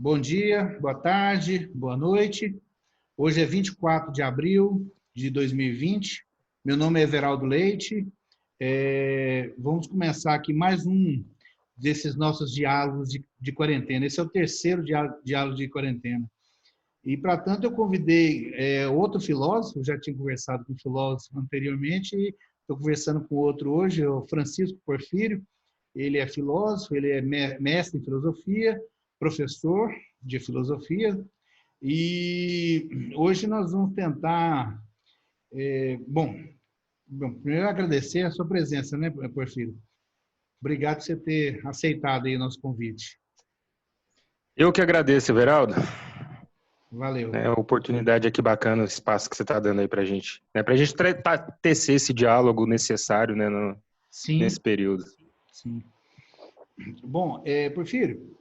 Bom dia, boa tarde, boa noite. Hoje é 24 de abril de 2020. Meu nome é Everaldo Leite. Vamos começar aqui mais um desses nossos diálogos de quarentena. Esse é o terceiro diálogo de quarentena. E, para tanto, eu convidei outro filósofo, já tinha conversado com um filósofo anteriormente, e estou conversando com outro hoje, o Francisco Porfírio. Ele é filósofo, ele é mestre em filosofia, professor de filosofia, e hoje nós vamos tentar... Bom, primeiro agradecer a sua presença, né, Porfírio? Obrigado por você ter aceitado aí o nosso convite. Eu que agradeço, Everaldo. Valeu. É uma oportunidade aqui bacana, o espaço que você está dando aí para a gente. Para a gente tecer esse diálogo necessário, né, nesse período. Sim. Bom, Porfírio,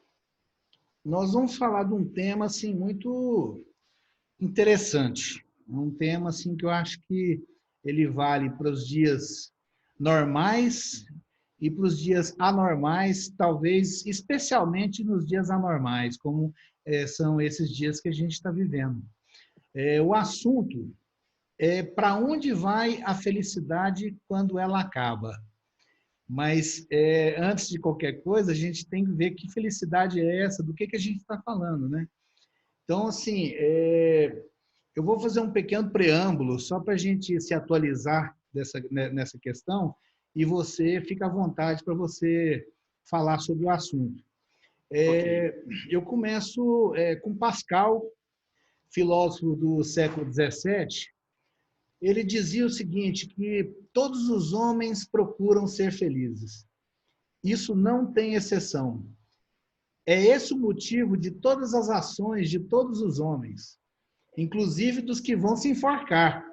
nós vamos falar de um tema assim, muito interessante. Um tema assim, que eu acho que ele vale para os dias normais e para os dias anormais, talvez especialmente nos dias anormais, como são esses dias que a gente está vivendo. O assunto é para onde vai a felicidade quando ela acaba. Mas antes de qualquer coisa, a gente tem que ver que felicidade é essa, do que a gente está falando, né? Então, assim, eu vou fazer um pequeno preâmbulo só para a gente se atualizar nessa questão e você fica à vontade para você falar sobre o assunto. Okay. Eu começo com Pascal, filósofo do século XVII. Ele dizia o seguinte, que todos os homens procuram ser felizes. Isso não tem exceção. É esse o motivo de todas as ações de todos os homens, inclusive dos que vão se enforcar.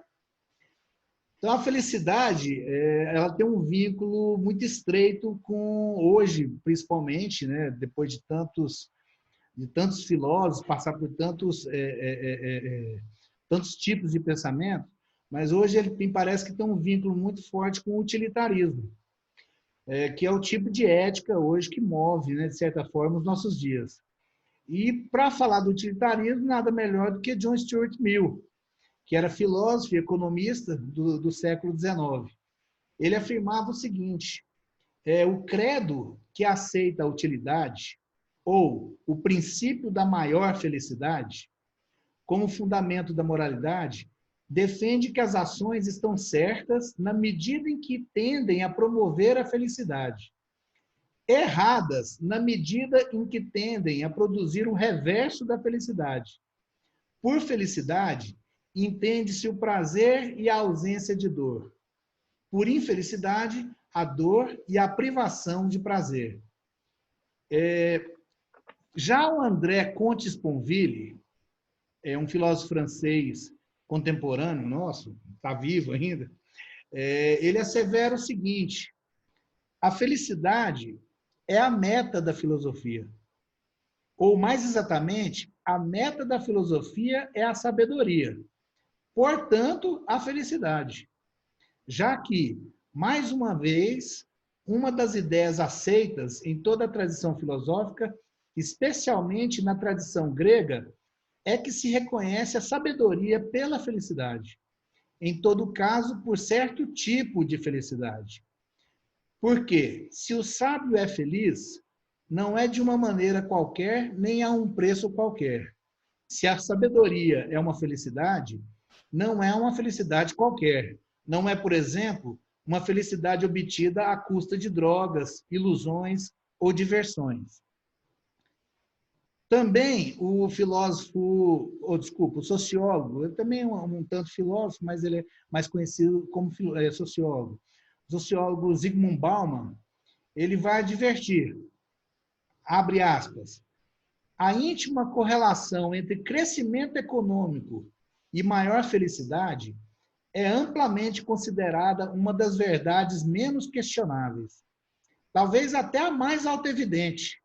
Então, a felicidade, ela tem um vínculo muito estreito com hoje, principalmente, né, depois de tantos filósofos, passar por tantos tipos de pensamento, mas hoje ele me parece que tem um vínculo muito forte com o utilitarismo, que é o tipo de ética hoje que move, né, de certa forma, os nossos dias. E, para falar do utilitarismo, nada melhor do que John Stuart Mill, que era filósofo e economista do século XIX. Ele afirmava o seguinte, o credo que aceita a utilidade, ou o princípio da maior felicidade, como fundamento da moralidade, defende que as ações estão certas na medida em que tendem a promover a felicidade, erradas na medida em que tendem a produzir o reverso da felicidade. Por felicidade, entende-se o prazer e a ausência de dor. Por infelicidade, a dor e a privação de prazer. Já o André Comte-Sponville, um filósofo francês contemporâneo nosso, está vivo ainda, ele assevera o seguinte, a felicidade é a meta da filosofia. Ou, mais exatamente, a meta da filosofia é a sabedoria. Portanto, a felicidade. Já que, mais uma vez, uma das ideias aceitas em toda a tradição filosófica, especialmente na tradição grega, é que se reconhece a sabedoria pela felicidade. Em todo caso, por certo tipo de felicidade. Porque, se o sábio é feliz, não é de uma maneira qualquer, nem a um preço qualquer. Se a sabedoria é uma felicidade, não é uma felicidade qualquer. Não é, por exemplo, uma felicidade obtida à custa de drogas, ilusões ou diversões. Também o filósofo, o sociólogo, ele também é um tanto filósofo, mas ele é mais conhecido como sociólogo. O sociólogo Zygmunt Bauman, ele vai advertir, abre aspas, a íntima correlação entre crescimento econômico e maior felicidade é amplamente considerada uma das verdades menos questionáveis, talvez até a mais autoevidente.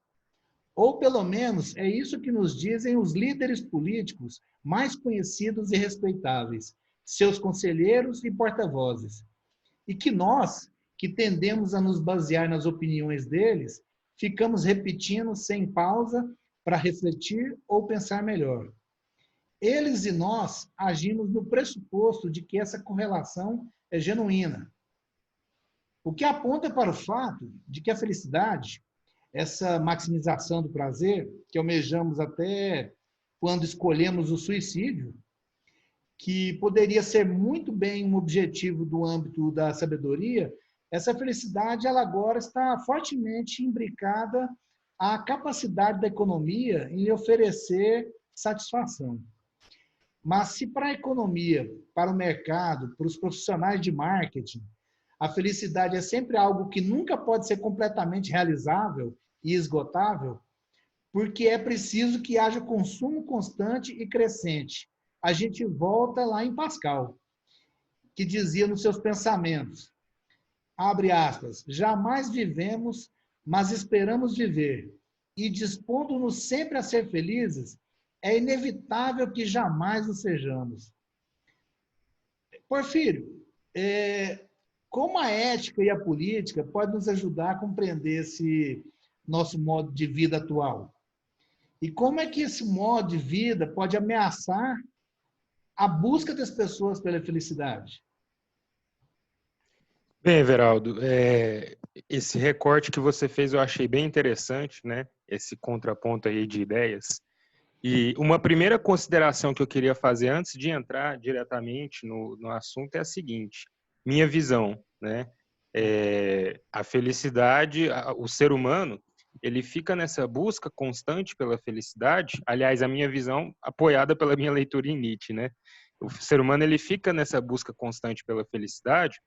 Ou, pelo menos, é isso que nos dizem os líderes políticos mais conhecidos e respeitáveis, seus conselheiros e porta-vozes. E que nós, que tendemos a nos basear nas opiniões deles, ficamos repetindo sem pausa para refletir ou pensar melhor. Eles e nós agimos no pressuposto de que essa correlação é genuína, o que aponta para o fato de que a felicidade, essa maximização do prazer, que almejamos até quando escolhemos o suicídio, que poderia ser muito bem um objetivo do âmbito da sabedoria, essa felicidade ela agora está fortemente imbricada à capacidade da economia em lhe oferecer satisfação. Mas se para a economia, para o mercado, para os profissionais de marketing, a felicidade é sempre algo que nunca pode ser completamente realizável e esgotável, porque é preciso que haja consumo constante e crescente. A gente volta lá em Pascal, que dizia nos seus pensamentos, abre aspas, jamais vivemos, mas esperamos viver. E dispondo-nos sempre a ser felizes, é inevitável que jamais o sejamos. Porfírio, como a ética e a política podem nos ajudar a compreender esse nosso modo de vida atual? E como é que esse modo de vida pode ameaçar a busca das pessoas pela felicidade? Bem, Everaldo, esse recorte que você fez eu achei bem interessante, né? Esse contraponto aí de ideias. E uma primeira consideração que eu queria fazer antes de entrar diretamente no assunto é a seguinte: minha visão, né? A felicidade, o ser humano, ele fica nessa busca constante pela felicidade. Aliás, a minha visão, apoiada pela minha leitura em Nietzsche, né? O ser humano ele fica nessa busca constante pela felicidade,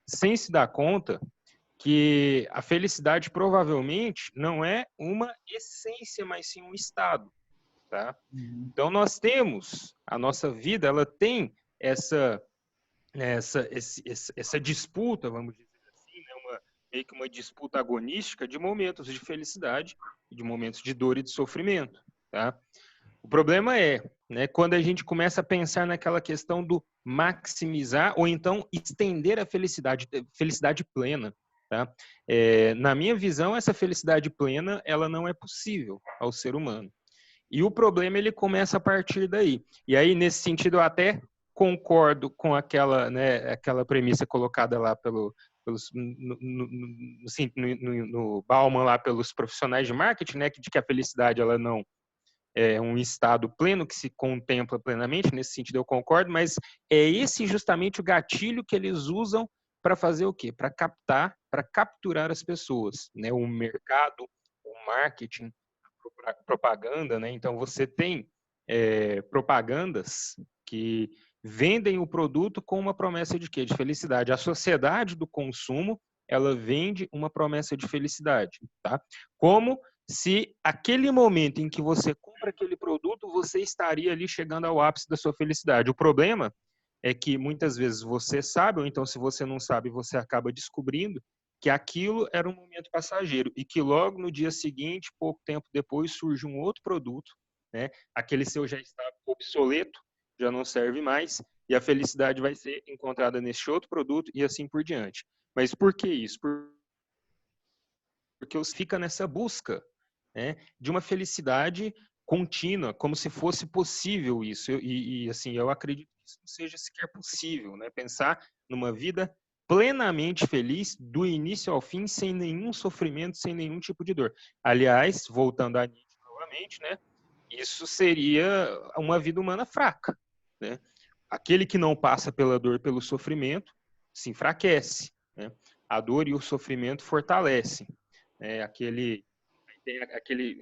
sem se dar conta que a felicidade provavelmente não é uma essência, mas sim um estado. Tá? Então nós temos a nossa vida, ela tem essa disputa, vamos dizer assim, né? Meio que uma disputa agonística de momentos de felicidade, de momentos de dor e de sofrimento. Tá? O problema é, né, quando a gente começa a pensar naquela questão do maximizar ou então estender a felicidade plena. Tá? Na minha visão, essa felicidade plena ela não é possível ao ser humano. E o problema ele começa a partir daí. E aí, nesse sentido, eu até concordo com aquela, né, aquela premissa colocada lá no Bauman, lá pelos profissionais de marketing, né, de que a felicidade ela não é um estado pleno que se contempla plenamente. Nesse sentido, eu concordo, mas é esse justamente o gatilho que eles usam para fazer o quê? Para capturar as pessoas, né? O mercado, o marketing, propaganda, né? Então você tem propagandas que vendem o produto com uma promessa de quê? De felicidade. A sociedade do consumo, ela vende uma promessa de felicidade, tá? Como se aquele momento em que você compra aquele produto, você estaria ali chegando ao ápice da sua felicidade. O problema é que muitas vezes você sabe, ou então se você não sabe, você acaba descobrindo que aquilo era um momento passageiro e que logo no dia seguinte, pouco tempo depois, surge um outro produto, né? Aquele seu já está obsoleto, já não serve mais, e a felicidade vai ser encontrada nesse outro produto e assim por diante. Mas por que isso? Porque você fica nessa busca, né, de uma felicidade contínua, como se fosse possível isso. Assim, eu acredito que isso não seja sequer possível, né? Pensar numa vida plenamente feliz, do início ao fim, sem nenhum sofrimento, sem nenhum tipo de dor. Aliás, voltando a Nietzsche novamente, né? Isso seria uma vida humana fraca, né? Aquele que não passa pela dor, pelo sofrimento, se enfraquece, né? A dor e o sofrimento fortalecem.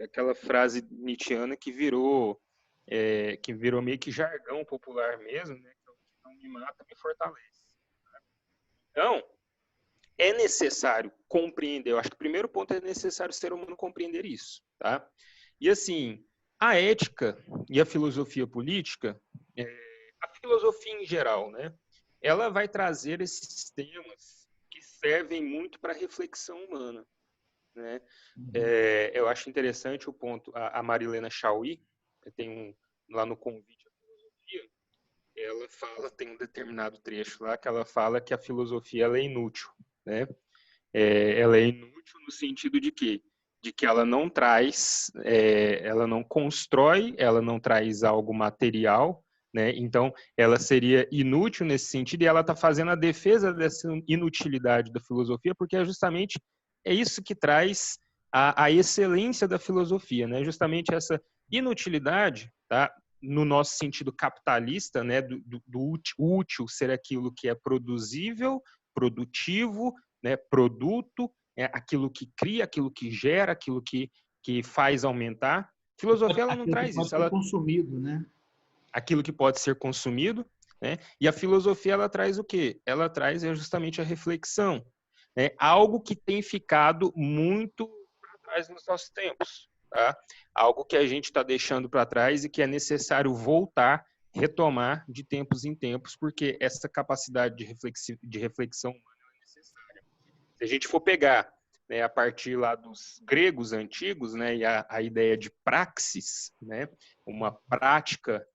Aquela frase nietzschiana que virou meio que jargão popular mesmo, né? Que não me mata, me fortalece. Então, é necessário compreender, eu acho que o primeiro ponto é necessário o ser humano compreender isso, tá? E assim, a ética e a filosofia política, a filosofia em geral, né? Ela vai trazer esses temas que servem muito para a reflexão humana, né? Eu acho interessante o ponto, a Marilena Chauí, tem lá no Convite à Filosofia, ela fala, tem um determinado trecho lá que ela fala que a filosofia ela é inútil, né? Ela é inútil no sentido de quê? de que ela não traz, ela não constrói, ela não traz algo material, né? Então, ela seria inútil nesse sentido, e ela está fazendo a defesa dessa inutilidade da filosofia, porque justamente é isso que traz a excelência da filosofia, né? Justamente essa inutilidade, tá? No nosso sentido capitalista, né? Do útil ser aquilo que é produzível, produtivo, né? Produto, aquilo que cria, aquilo que gera, aquilo que faz aumentar. Filosofia, ela não Aquilo que traz pode isso. ser consumido, né? Aquilo que pode ser consumido, né? E a filosofia, ela traz o quê? Ela traz justamente a reflexão, né? Algo que tem ficado muito para trás nos nossos tempos, tá? Algo que a gente está deixando para trás e que é necessário voltar, retomar de tempos em tempos, porque essa capacidade de reflexão humana é necessária. Se a gente for pegar, né, a partir lá dos gregos antigos, né, e a ideia de praxis, né, uma prática,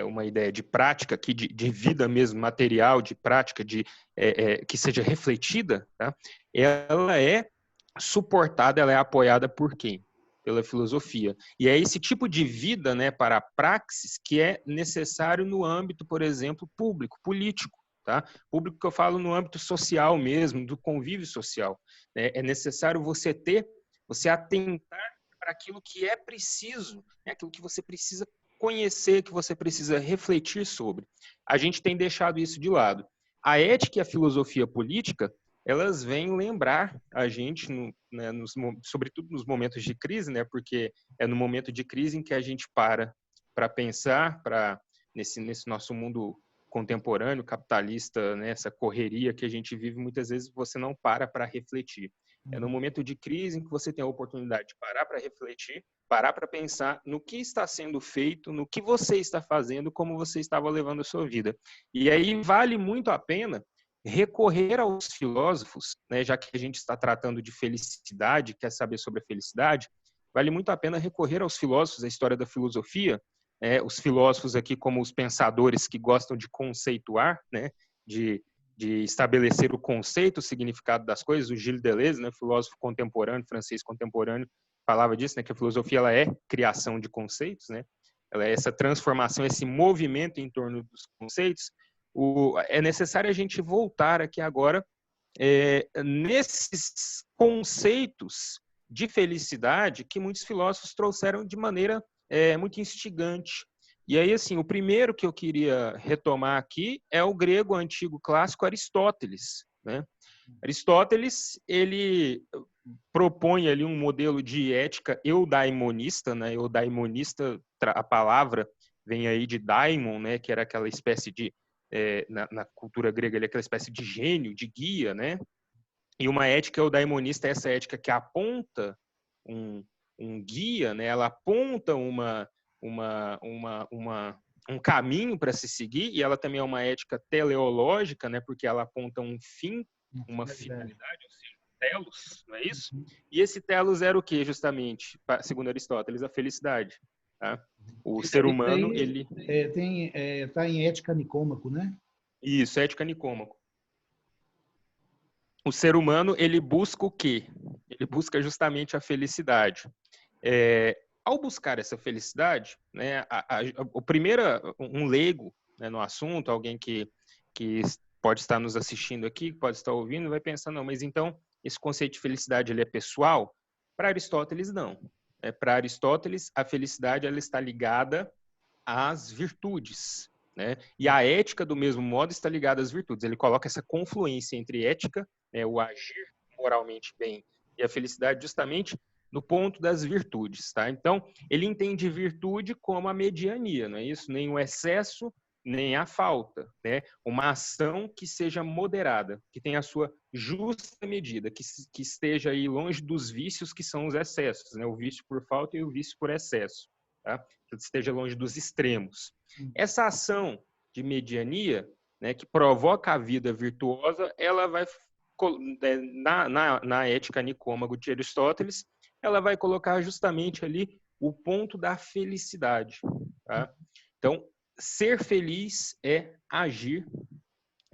uma ideia de prática aqui de vida mesmo, material, de prática, que seja refletida, tá? Ela é suportada, ela é apoiada por quem? Pela filosofia. E é esse tipo de vida, né, para a praxis que é necessário no âmbito, por exemplo, público, político. Tá? Público que eu falo no âmbito social mesmo, do convívio social. Né? É necessário você atentar para aquilo que é preciso, né? Aquilo que você precisa conhecer, que você precisa refletir sobre. A gente tem deixado isso de lado. A ética e a filosofia política, elas vêm lembrar a gente, né, sobretudo nos momentos de crise, né? Porque é no momento de crise em que a gente para pensar, nesse nosso mundo contemporâneo, capitalista, né, essa correria que a gente vive, muitas vezes você não para refletir. É no momento de crise em que você tem a oportunidade de parar para refletir, parar para pensar no que está sendo feito, no que você está fazendo, como você estava levando a sua vida. E aí vale muito a pena recorrer aos filósofos, né, já que a gente está tratando de felicidade, quer saber sobre a felicidade, vale muito a pena recorrer aos filósofos, a história da filosofia, os filósofos aqui como os pensadores que gostam de conceituar, né, de estabelecer o conceito, o significado das coisas. O Gilles Deleuze, né, filósofo contemporâneo, francês contemporâneo, falava disso, né, que a filosofia ela é criação de conceitos, né, ela é essa transformação, esse movimento em torno dos conceitos. É necessário a gente voltar aqui agora nesses conceitos de felicidade que muitos filósofos trouxeram de maneira muito instigante. E aí, assim, o primeiro que eu queria retomar aqui é o grego antigo clássico Aristóteles, né? Aristóteles, ele propõe ali um modelo de ética eudaimonista, né? Eudaimonista, a palavra vem aí de daimon, né? Que era aquela espécie de, na cultura grega, ele é aquela espécie de gênio, de guia, né? E uma ética eudaimonista é essa ética que aponta um guia, né? Ela aponta um caminho para se seguir, e ela também é uma ética teleológica, né? Porque ela aponta um fim, uma finalidade, ou seja, um telos, não é isso? E esse telos era o que, justamente, segundo Aristóteles? A felicidade. Tá? O ser humano, ele... Está em Ética Nicômaco, né? Isso, ética Nicômaco. O ser humano, ele busca o quê? Ele busca justamente a felicidade. Ao buscar essa felicidade, né, um leigo, né, no assunto, alguém que pode estar nos assistindo aqui, pode estar ouvindo, vai pensar, não, mas então esse conceito de felicidade ele é pessoal? Para Aristóteles, não. Para Aristóteles, a felicidade ela está ligada às virtudes, né? E a ética, do mesmo modo, está ligada às virtudes. Ele coloca essa confluência entre ética, né, o agir moralmente bem, e a felicidade justamente no ponto das virtudes, tá? Então, ele entende virtude como a mediania, não é isso? Nem o excesso, nem a falta, né? Uma ação que seja moderada, que tenha a sua justa medida, que esteja aí longe dos vícios que são os excessos, né? O vício por falta e o vício por excesso, tá? Que esteja longe dos extremos. Essa ação de mediania, né, que provoca a vida virtuosa, ela vai na ética Nicômaco de Aristóteles, ela vai colocar justamente ali o ponto da felicidade. Tá? Então, ser feliz é agir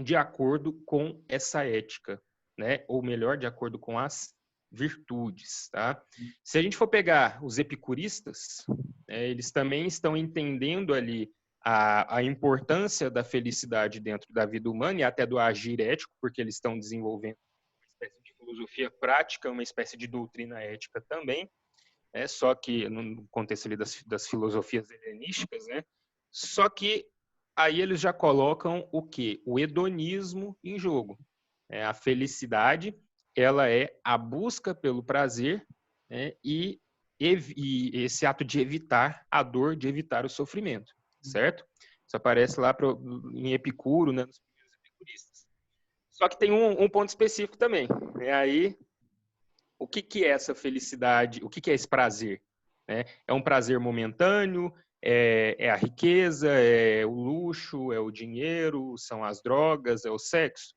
de acordo com essa ética, né? Ou melhor, de acordo com as virtudes, tá? Se a gente for pegar os epicuristas, eles também estão entendendo ali a importância da felicidade dentro da vida humana e até do agir ético, porque eles estão desenvolvendo uma espécie de filosofia prática, uma espécie de doutrina ética também, só que no contexto ali das filosofias helenísticas, né? Só que aí eles já colocam o quê? O hedonismo em jogo. A felicidade, ela é a busca pelo prazer, né? E esse ato de evitar a dor, de evitar o sofrimento, certo? Isso aparece lá em Epicuro, né? Nos primeiros epicuristas. Só que tem um ponto específico também. Aí, o que é essa felicidade? O que é esse prazer? É um prazer momentâneo? É a riqueza? É o luxo? É o dinheiro? São as drogas? É o sexo?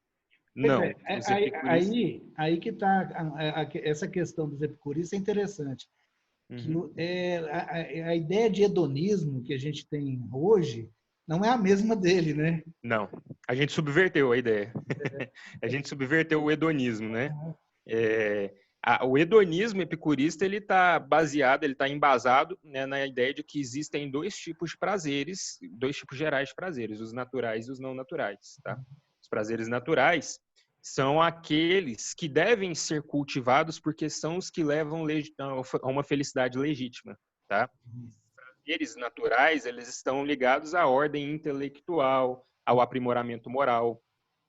Pois Não. é, Os epicuristas... aí que está essa questão dos epicuristas é interessante. Que Uhum. a ideia de hedonismo que a gente tem hoje não é a mesma dele, né? Não. A gente subverteu a ideia. A gente subverteu o hedonismo, né? O hedonismo epicurista, ele está baseado, ele está embasado, né, na ideia de que existem dois tipos de prazeres, dois tipos gerais de prazeres, os naturais e os não naturais, tá? Os prazeres naturais são aqueles que devem ser cultivados porque são os que levam a uma felicidade legítima, tá? Os prazeres naturais, eles estão ligados à ordem intelectual, ao aprimoramento moral,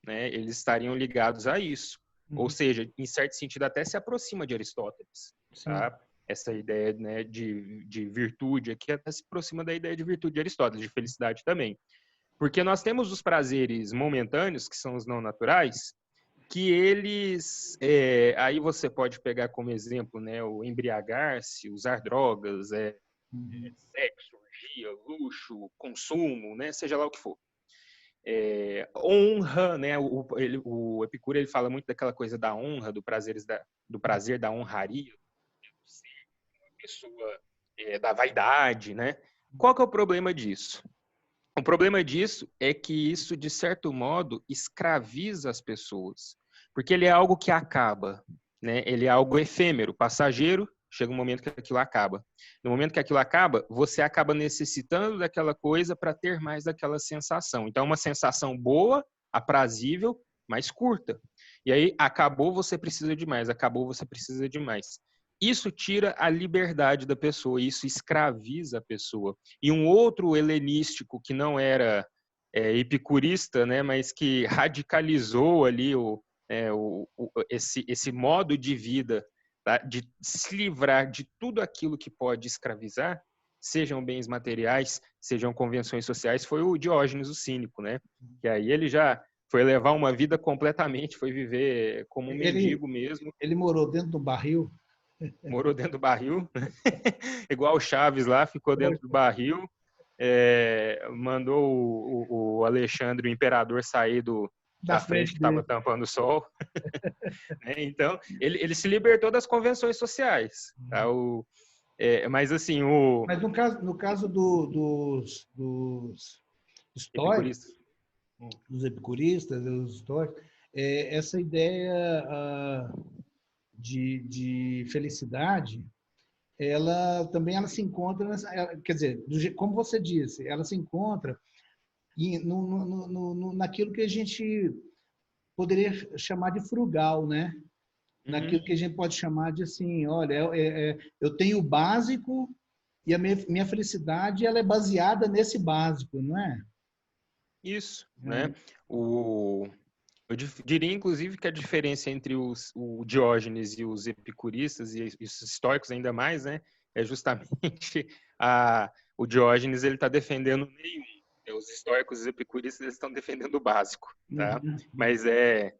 né? Eles estariam ligados a isso. Ou seja, em certo sentido, até se aproxima de Aristóteles. Tá? Essa ideia, né, de virtude aqui até se aproxima da ideia de virtude de Aristóteles, de felicidade também. Porque nós temos os prazeres momentâneos, que são os não naturais, que eles... aí você pode pegar como exemplo, né, o embriagar-se, usar drogas, sexo, orgia, luxo, consumo, né, seja lá o que for. Honra, né? O Epicuro ele fala muito daquela coisa da honra, do prazer da honraria, ser uma pessoa da vaidade, né? Qual que é o problema disso? O problema disso é que isso, de certo modo, escraviza as pessoas, porque ele é algo que acaba, né? Ele é algo efêmero, passageiro. Chega um momento que aquilo acaba. No momento que aquilo acaba, você acaba necessitando daquela coisa para ter mais daquela sensação. Então, uma sensação boa, aprazível, mas curta. E aí, acabou, você precisa de mais. Acabou, você precisa de mais. Isso tira a liberdade da pessoa, isso escraviza a pessoa. E um outro helenístico que não era epicurista, né, mas que radicalizou ali esse modo de vida, tá? De se livrar de tudo aquilo que pode escravizar, sejam bens materiais, sejam convenções sociais, foi o Diógenes o Cínico, né? Que aí ele já foi levar uma vida completamente, foi viver como um mendigo mesmo. Ele morou dentro do barril. Morou dentro do barril, igual o Chaves lá, ficou dentro do barril, mandou o Alexandre, o imperador, sair da frente que estava tampando o sol. Então, ele se libertou das convenções sociais. Tá? Mas assim, Mas no caso dos estoicos, epicuristas. dos epicuristas, dos estoicos, essa ideia de felicidade, ela também se encontra, quer dizer, como você disse, ela se encontra naquilo que a gente poderia chamar de frugal, né? Naquilo que a gente pode chamar de assim, olha, eu tenho o básico e a minha felicidade ela é baseada nesse básico, não é? Isso, né? Eu diria, inclusive, que a diferença entre o Diógenes e os epicuristas, e os estoicos ainda mais, né, é justamente o Diógenes ele está defendendo o meio. Os estoicos e os epicuristas eles estão defendendo o básico, tá? Mas é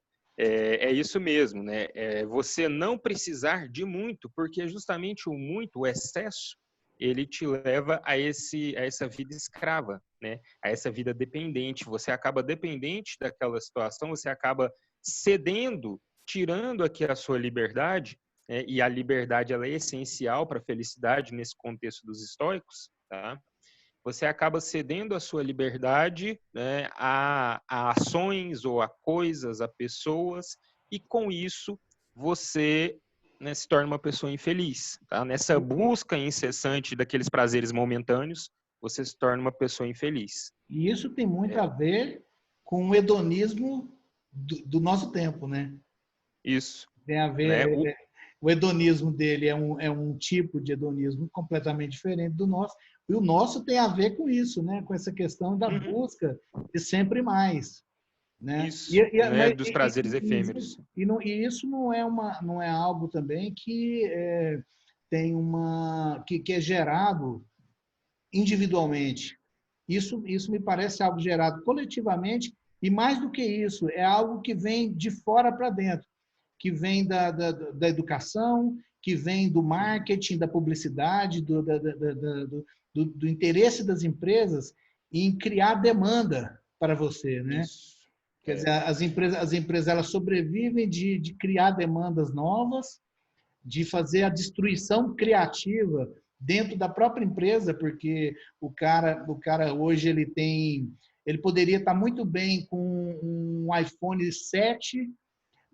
isso mesmo, né? Você não precisar de muito, porque justamente o muito, o excesso, ele te leva a essa vida escrava, né? A essa vida dependente. Você acaba dependente daquela situação, você acaba cedendo, tirando aqui a sua liberdade, né? E a liberdade ela é essencial para a felicidade nesse contexto dos estoicos, tá? Você acaba cedendo a sua liberdade, né, a ações ou a coisas, a pessoas, e com isso você né, se torna uma pessoa infeliz. Tá? Nessa busca incessante daqueles prazeres momentâneos, você se torna uma pessoa infeliz. E isso tem muito a ver com o hedonismo do nosso tempo, né? Isso. Tem a Né? ver, o hedonismo dele é um tipo de hedonismo completamente diferente do nosso, e o nosso tem a ver com isso, né? Com essa questão da busca de sempre mais. Né? Isso, né? Dos prazeres efêmeros. E isso não é algo também que tem que é gerado individualmente. Isso me parece algo gerado coletivamente, e mais do que isso, é algo que vem de fora para dentro, que vem da educação, que vem do marketing, da publicidade, do interesse das empresas em criar demanda para você, né? Isso. Quer dizer, as empresas elas sobrevivem de criar demandas novas, de fazer a destruição criativa dentro da própria empresa, porque o cara hoje ele poderia estar muito bem com um iPhone 7,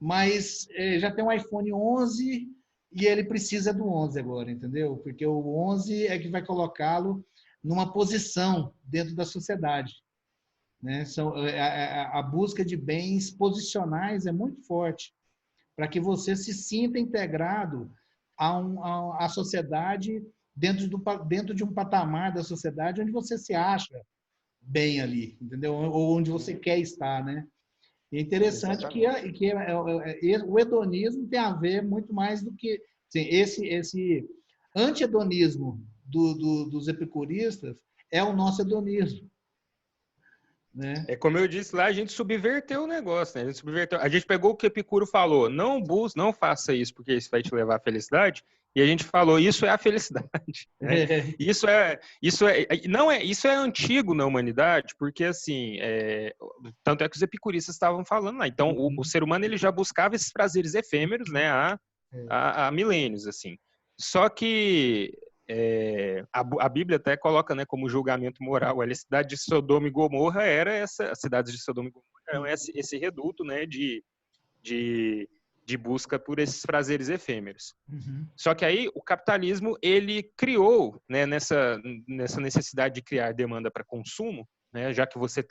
mas já tem um iPhone 11 e ele precisa do 11 agora, entendeu? Porque o 11 é que vai colocá-lo numa posição dentro da sociedade. Né? A busca de bens posicionais é muito forte, para que você se sinta integrado à sociedade dentro de um patamar da sociedade onde você se acha bem ali, entendeu? Ou onde você quer estar, né? E é interessante que o hedonismo tem a ver muito mais do que assim, esse anti-hedonismo dos epicuristas é o nosso hedonismo. Né? É como eu disse lá, a gente subverteu o negócio, né? A gente pegou o que Epicuro falou, não faça isso porque isso vai te levar à felicidade, e a gente falou, isso é a felicidade. Né? Isso é antigo na humanidade, porque assim, tanto é que os epicuristas estavam falando lá. Então, o ser humano ele já buscava esses prazeres efêmeros, né? Há milênios, assim. Só que a Bíblia até coloca, né, como julgamento moral, a cidade de Sodoma e Gomorra as cidades de Sodoma e Gomorra eram esse reduto, né, de busca por esses prazeres efêmeros. Uhum. Só que aí o capitalismo ele criou, né, nessa necessidade de criar demanda para consumo, né, já que você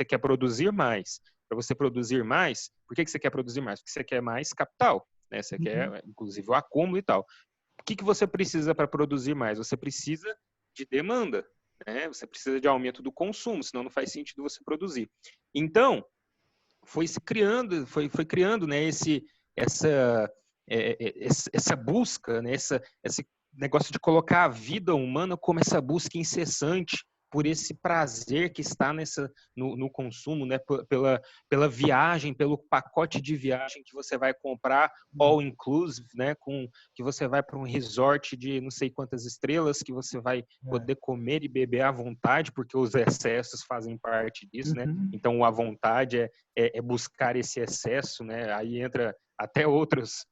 quer produzir mais. Para você produzir mais, por que você quer produzir mais? Porque você quer mais capital, né? Você quer, inclusive, o acúmulo e tal. O que você precisa para produzir mais? Você precisa de demanda, né? Você precisa de aumento do consumo, senão não faz sentido você produzir. Então, foi criando, né, essa busca, né, esse negócio de colocar a vida humana como essa busca incessante por esse prazer que está no consumo, né, pela viagem, pelo pacote de viagem que você vai comprar all inclusive, né, que você vai para um resort de não sei quantas estrelas, que você vai poder comer e beber à vontade, porque os excessos fazem parte disso, né? Então a vontade é buscar esse excesso, né? Aí entra até outras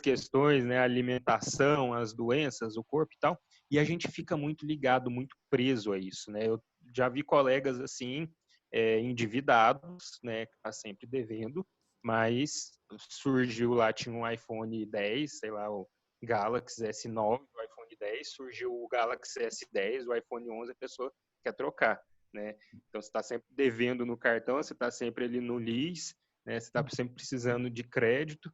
questões, né? A alimentação, as doenças, o corpo e tal. E a gente fica muito ligado, muito preso a isso, né? Eu já vi colegas assim, endividados, né? Que tá sempre devendo, mas surgiu lá, tinha um iPhone 10, sei lá, o Galaxy S9, o iPhone 10, surgiu o Galaxy S10, o iPhone 11, a pessoa quer trocar, né? Então, você está sempre devendo no cartão, você está sempre ali no LIS, né? Você está sempre precisando de crédito,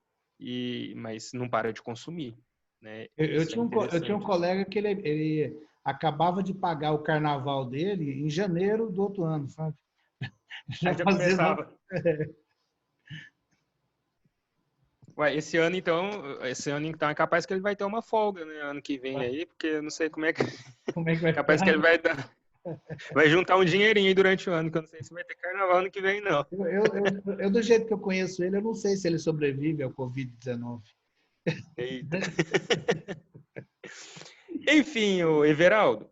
mas não para de consumir. Né? Eu tinha um colega que ele acabava de pagar o carnaval dele em janeiro do outro ano, sabe? Já começava. Ué, esse ano então é capaz que ele vai ter uma folga, né? Ano que vem aí, porque eu não sei como é que vai capaz ficar. Que ele vai juntar um dinheirinho aí durante o ano, que eu não sei se vai ter carnaval ano que vem, não. Eu do jeito que eu conheço ele, eu não sei se ele sobrevive ao Covid-19. Eita. Enfim, Everaldo,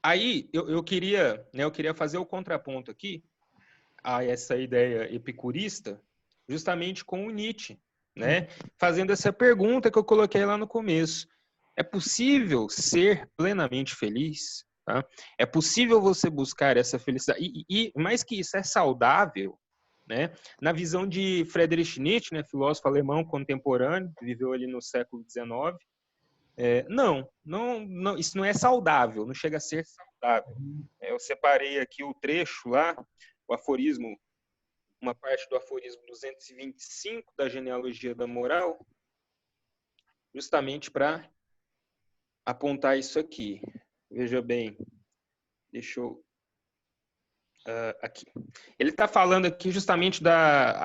aí eu queria fazer o contraponto aqui a essa ideia epicurista, justamente com o Nietzsche, né? Fazendo essa pergunta que eu coloquei lá no começo. É possível ser plenamente feliz? Tá? É possível você buscar essa felicidade? E mais que isso, é saudável né? Na visão de Friedrich Nietzsche, né, filósofo alemão contemporâneo, que viveu ali no século XIX, não, isso não é saudável, não chega a ser saudável. Eu separei aqui o trecho lá, o aforismo, uma parte do aforismo 225 da Genealogia da Moral, justamente para apontar isso aqui. Veja bem, deixa eu... aqui. Ele está falando aqui justamente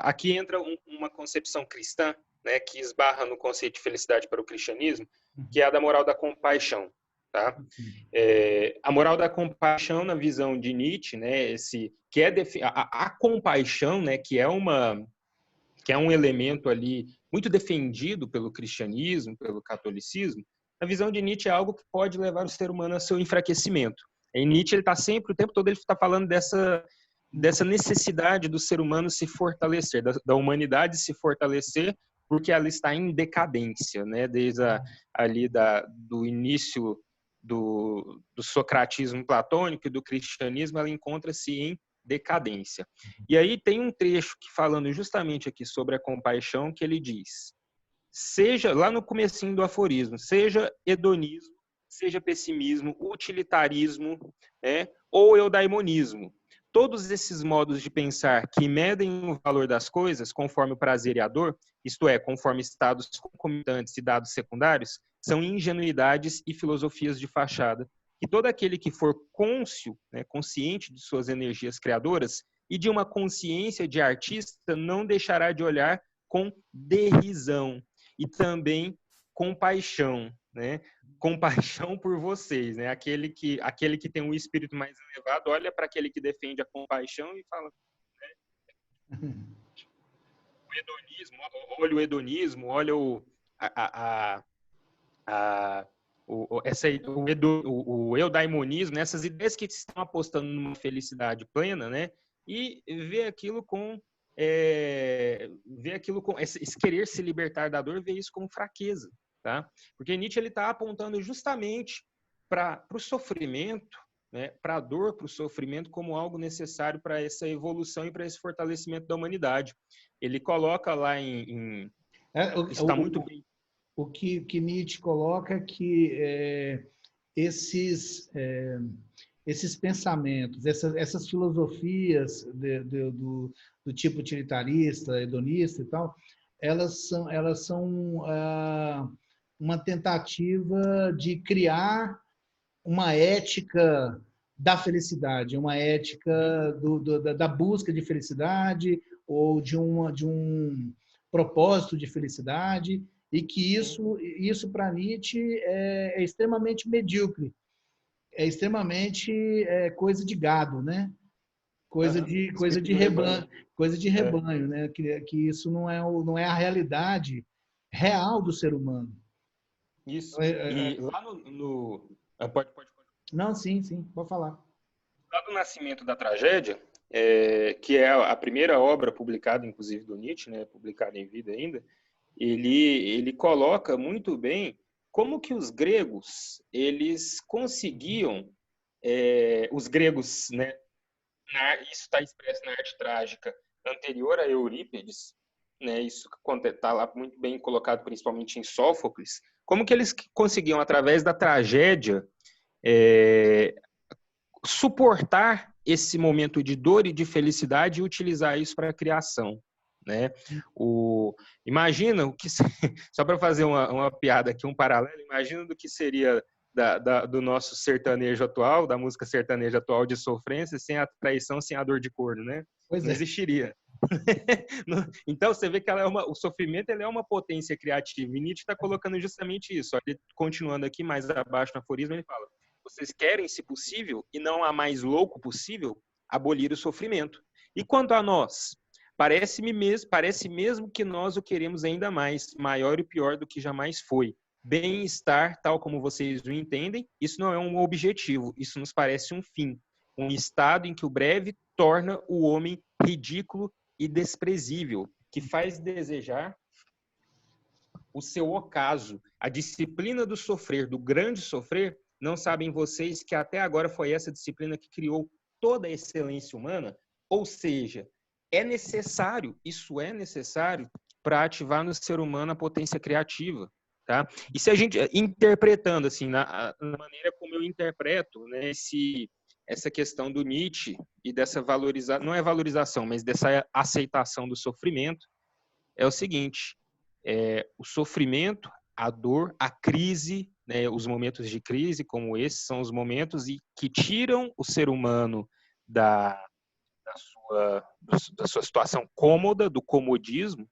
aqui entra uma concepção cristã, né, que esbarra no conceito de felicidade para o cristianismo, que é a da moral da compaixão, tá? A moral da compaixão na visão de Nietzsche, né, que é a compaixão, né, que é um elemento ali muito defendido pelo cristianismo, pelo catolicismo. Na visão de Nietzsche é algo que pode levar o ser humano a seu enfraquecimento. Em Nietzsche, ele está sempre, o tempo todo, ele está falando dessa necessidade do ser humano se fortalecer, da humanidade se fortalecer, porque ela está em decadência, né? Desde do início do socratismo platônico e do cristianismo, ela encontra-se em decadência. E aí tem um trecho que falando justamente aqui sobre a compaixão, que ele diz: seja, lá no comecinho do aforismo, seja hedonismo, seja pessimismo, utilitarismo, ou eudaimonismo. Todos esses modos de pensar que medem o valor das coisas conforme o prazer e a dor, isto é, conforme estados concomitantes e dados secundários, são ingenuidades e filosofias de fachada, que todo aquele que for cônscio, consciente de suas energias criadoras e de uma consciência de artista, não deixará de olhar com derrisão e também compaixão, né? Compaixão por vocês, né? Aquele que tem um espírito mais elevado olha para aquele que defende a compaixão e fala, né? O hedonismo, olha o hedonismo, olha o eudaimonismo, né? Essas ideias que estão apostando numa felicidade plena, né? E ver aquilo com esse querer se libertar da dor, ver isso como fraqueza, tá? Porque Nietzsche ele está apontando justamente para o sofrimento, né? Para a dor, para o sofrimento como algo necessário para essa evolução e para esse fortalecimento da humanidade. Ele coloca lá está muito bem. O que Nietzsche coloca é que esses pensamentos, essas filosofias do tipo utilitarista, hedonista e tal, elas são uma tentativa de criar uma ética da felicidade, uma ética da busca de felicidade ou de um propósito de felicidade, e que isso para Nietzsche é extremamente medíocre, é extremamente coisa de gado, né? Coisa de rebanho, né? Que isso não é a realidade real do ser humano. Isso. E lá pode. Não, sim, pode falar. Lá do Nascimento da Tragédia, que é a primeira obra publicada, inclusive, do Nietzsche, né? Publicada em vida ainda, ele coloca muito bem como que os gregos eles conseguiam, os gregos, né? Isso está expresso na arte trágica anterior a Eurípides, né? Isso está lá muito bem colocado, principalmente em Sófocles. Como que eles conseguiam, através da tragédia, suportar esse momento de dor e de felicidade e utilizar isso para a criação, né? Imagina o que só para fazer uma piada aqui, um paralelo, imagina do que seria do nosso sertanejo atual, da música sertaneja atual de sofrência, sem a traição, sem a dor de corno, né? Não existiria. Então você vê que o sofrimento ele é uma potência criativa, e Nietzsche está colocando justamente isso. Ele, continuando aqui mais abaixo no aforismo, ele fala: vocês querem, se possível, e não a mais louco possível, abolir o sofrimento. E quanto a nós, parece mesmo que nós o queremos ainda mais, maior e pior do que jamais foi. Bem-estar, tal como vocês o entendem, isso não é um objetivo, isso nos parece um fim. Um estado em que o breve torna o homem ridículo e desprezível, que faz desejar o seu ocaso. A disciplina do sofrer, do grande sofrer, não sabem vocês que até agora foi essa disciplina que criou toda a excelência humana? Ou seja, isso é necessário para ativar no ser humano a potência criativa, tá? E se a gente, interpretando, assim, na maneira como eu interpreto, né, essa questão do Nietzsche e dessa valorização, não é valorização, mas dessa aceitação do sofrimento, é o seguinte, o sofrimento, a dor, a crise, né, os momentos de crise como esses são os momentos que tiram o ser humano da sua situação cômoda, do comodismo,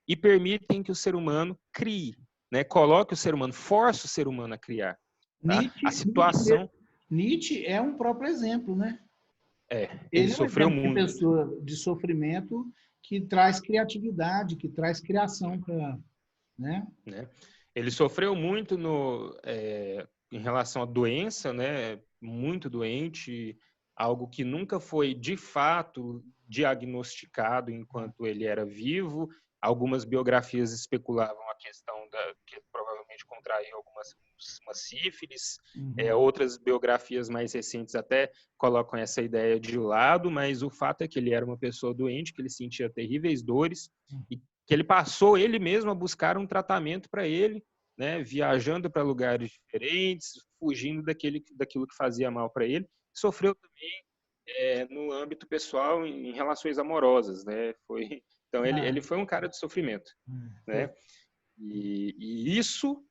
e permitem que o ser humano crie, né? Coloque o ser humano, force o ser humano a criar. Tá? A situação... Nietzsche é um próprio exemplo, né? Ele Ele é um sofreu exemplo de muito. pessoa de sofrimento que traz criatividade, que traz criação para, né? Ele sofreu muito em relação à doença, né? Muito doente, algo que nunca foi de fato diagnosticado enquanto ele era vivo. Algumas biografias especulavam a questão que ele provavelmente contraiu uma sífilis. Outras biografias mais recentes até colocam essa ideia de lado, mas o fato é que ele era uma pessoa doente, que ele sentia terríveis dores e que ele passou ele mesmo a buscar um tratamento para ele, né, viajando para lugares diferentes, fugindo daquilo que fazia mal para ele. Sofreu também no âmbito pessoal em relações amorosas, né? Então ele foi um cara de sofrimento, né? E isso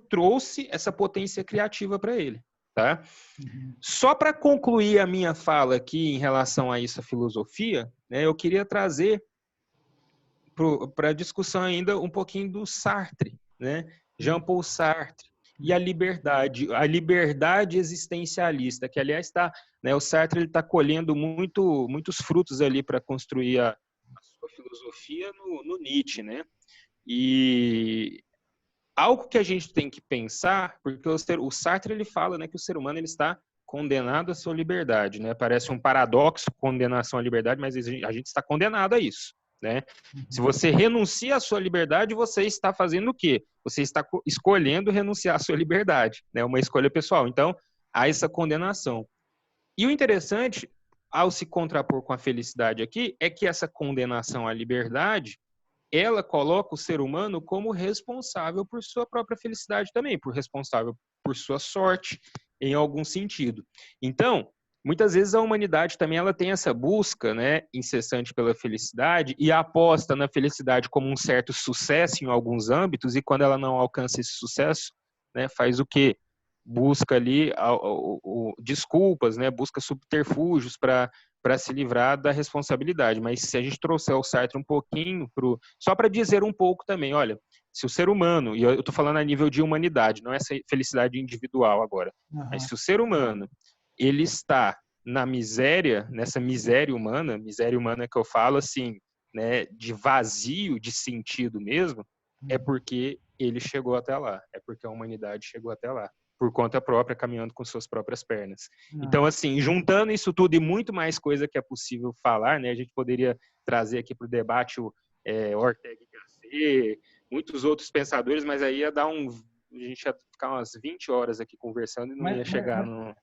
trouxe essa potência criativa para ele, tá? Só para concluir a minha fala aqui em relação a isso, a filosofia, né? Eu queria trazer para a discussão ainda um pouquinho do Sartre, né? Jean-Paul Sartre e a liberdade existencialista, que aliás está, né? O Sartre ele está colhendo muitos frutos ali para construir a sua filosofia no Nietzsche, né? E algo que a gente tem que pensar, porque o Sartre ele fala, né, que o ser humano ele está condenado à sua liberdade, né? Parece um paradoxo, condenação à liberdade, mas a gente está condenado a isso, né? Se você renuncia à sua liberdade, você está fazendo o quê? Você está escolhendo renunciar à sua liberdade, né? Uma escolha pessoal. Então, há essa condenação. E o interessante, ao se contrapor com a felicidade aqui, é que essa condenação à liberdade, ela coloca o ser humano como responsável por sua própria felicidade também, por responsável por sua sorte, em algum sentido. Então, muitas vezes a humanidade também ela tem essa busca, né, incessante pela felicidade e aposta na felicidade como um certo sucesso em alguns âmbitos, e quando ela não alcança esse sucesso, né, faz o quê? Busca ali desculpas, né, busca subterfúgios para se livrar da responsabilidade. Mas se a gente trouxer o Sartre um pouquinho, só para dizer um pouco também, olha, se o ser humano, e eu estou falando a nível de humanidade, não é essa felicidade individual agora, mas se o ser humano ele está na miséria, nessa miséria humana que eu falo assim, né, de vazio de sentido mesmo, é porque ele chegou até lá, é porque a humanidade chegou até lá, por conta própria, caminhando com suas próprias pernas. Então, assim, juntando isso tudo e muito mais coisa que é possível falar, né, a gente poderia trazer aqui para o debate Ortega y Gasset, muitos outros pensadores, mas aí a gente ia ficar umas 20 horas aqui conversando e não ia chegar no...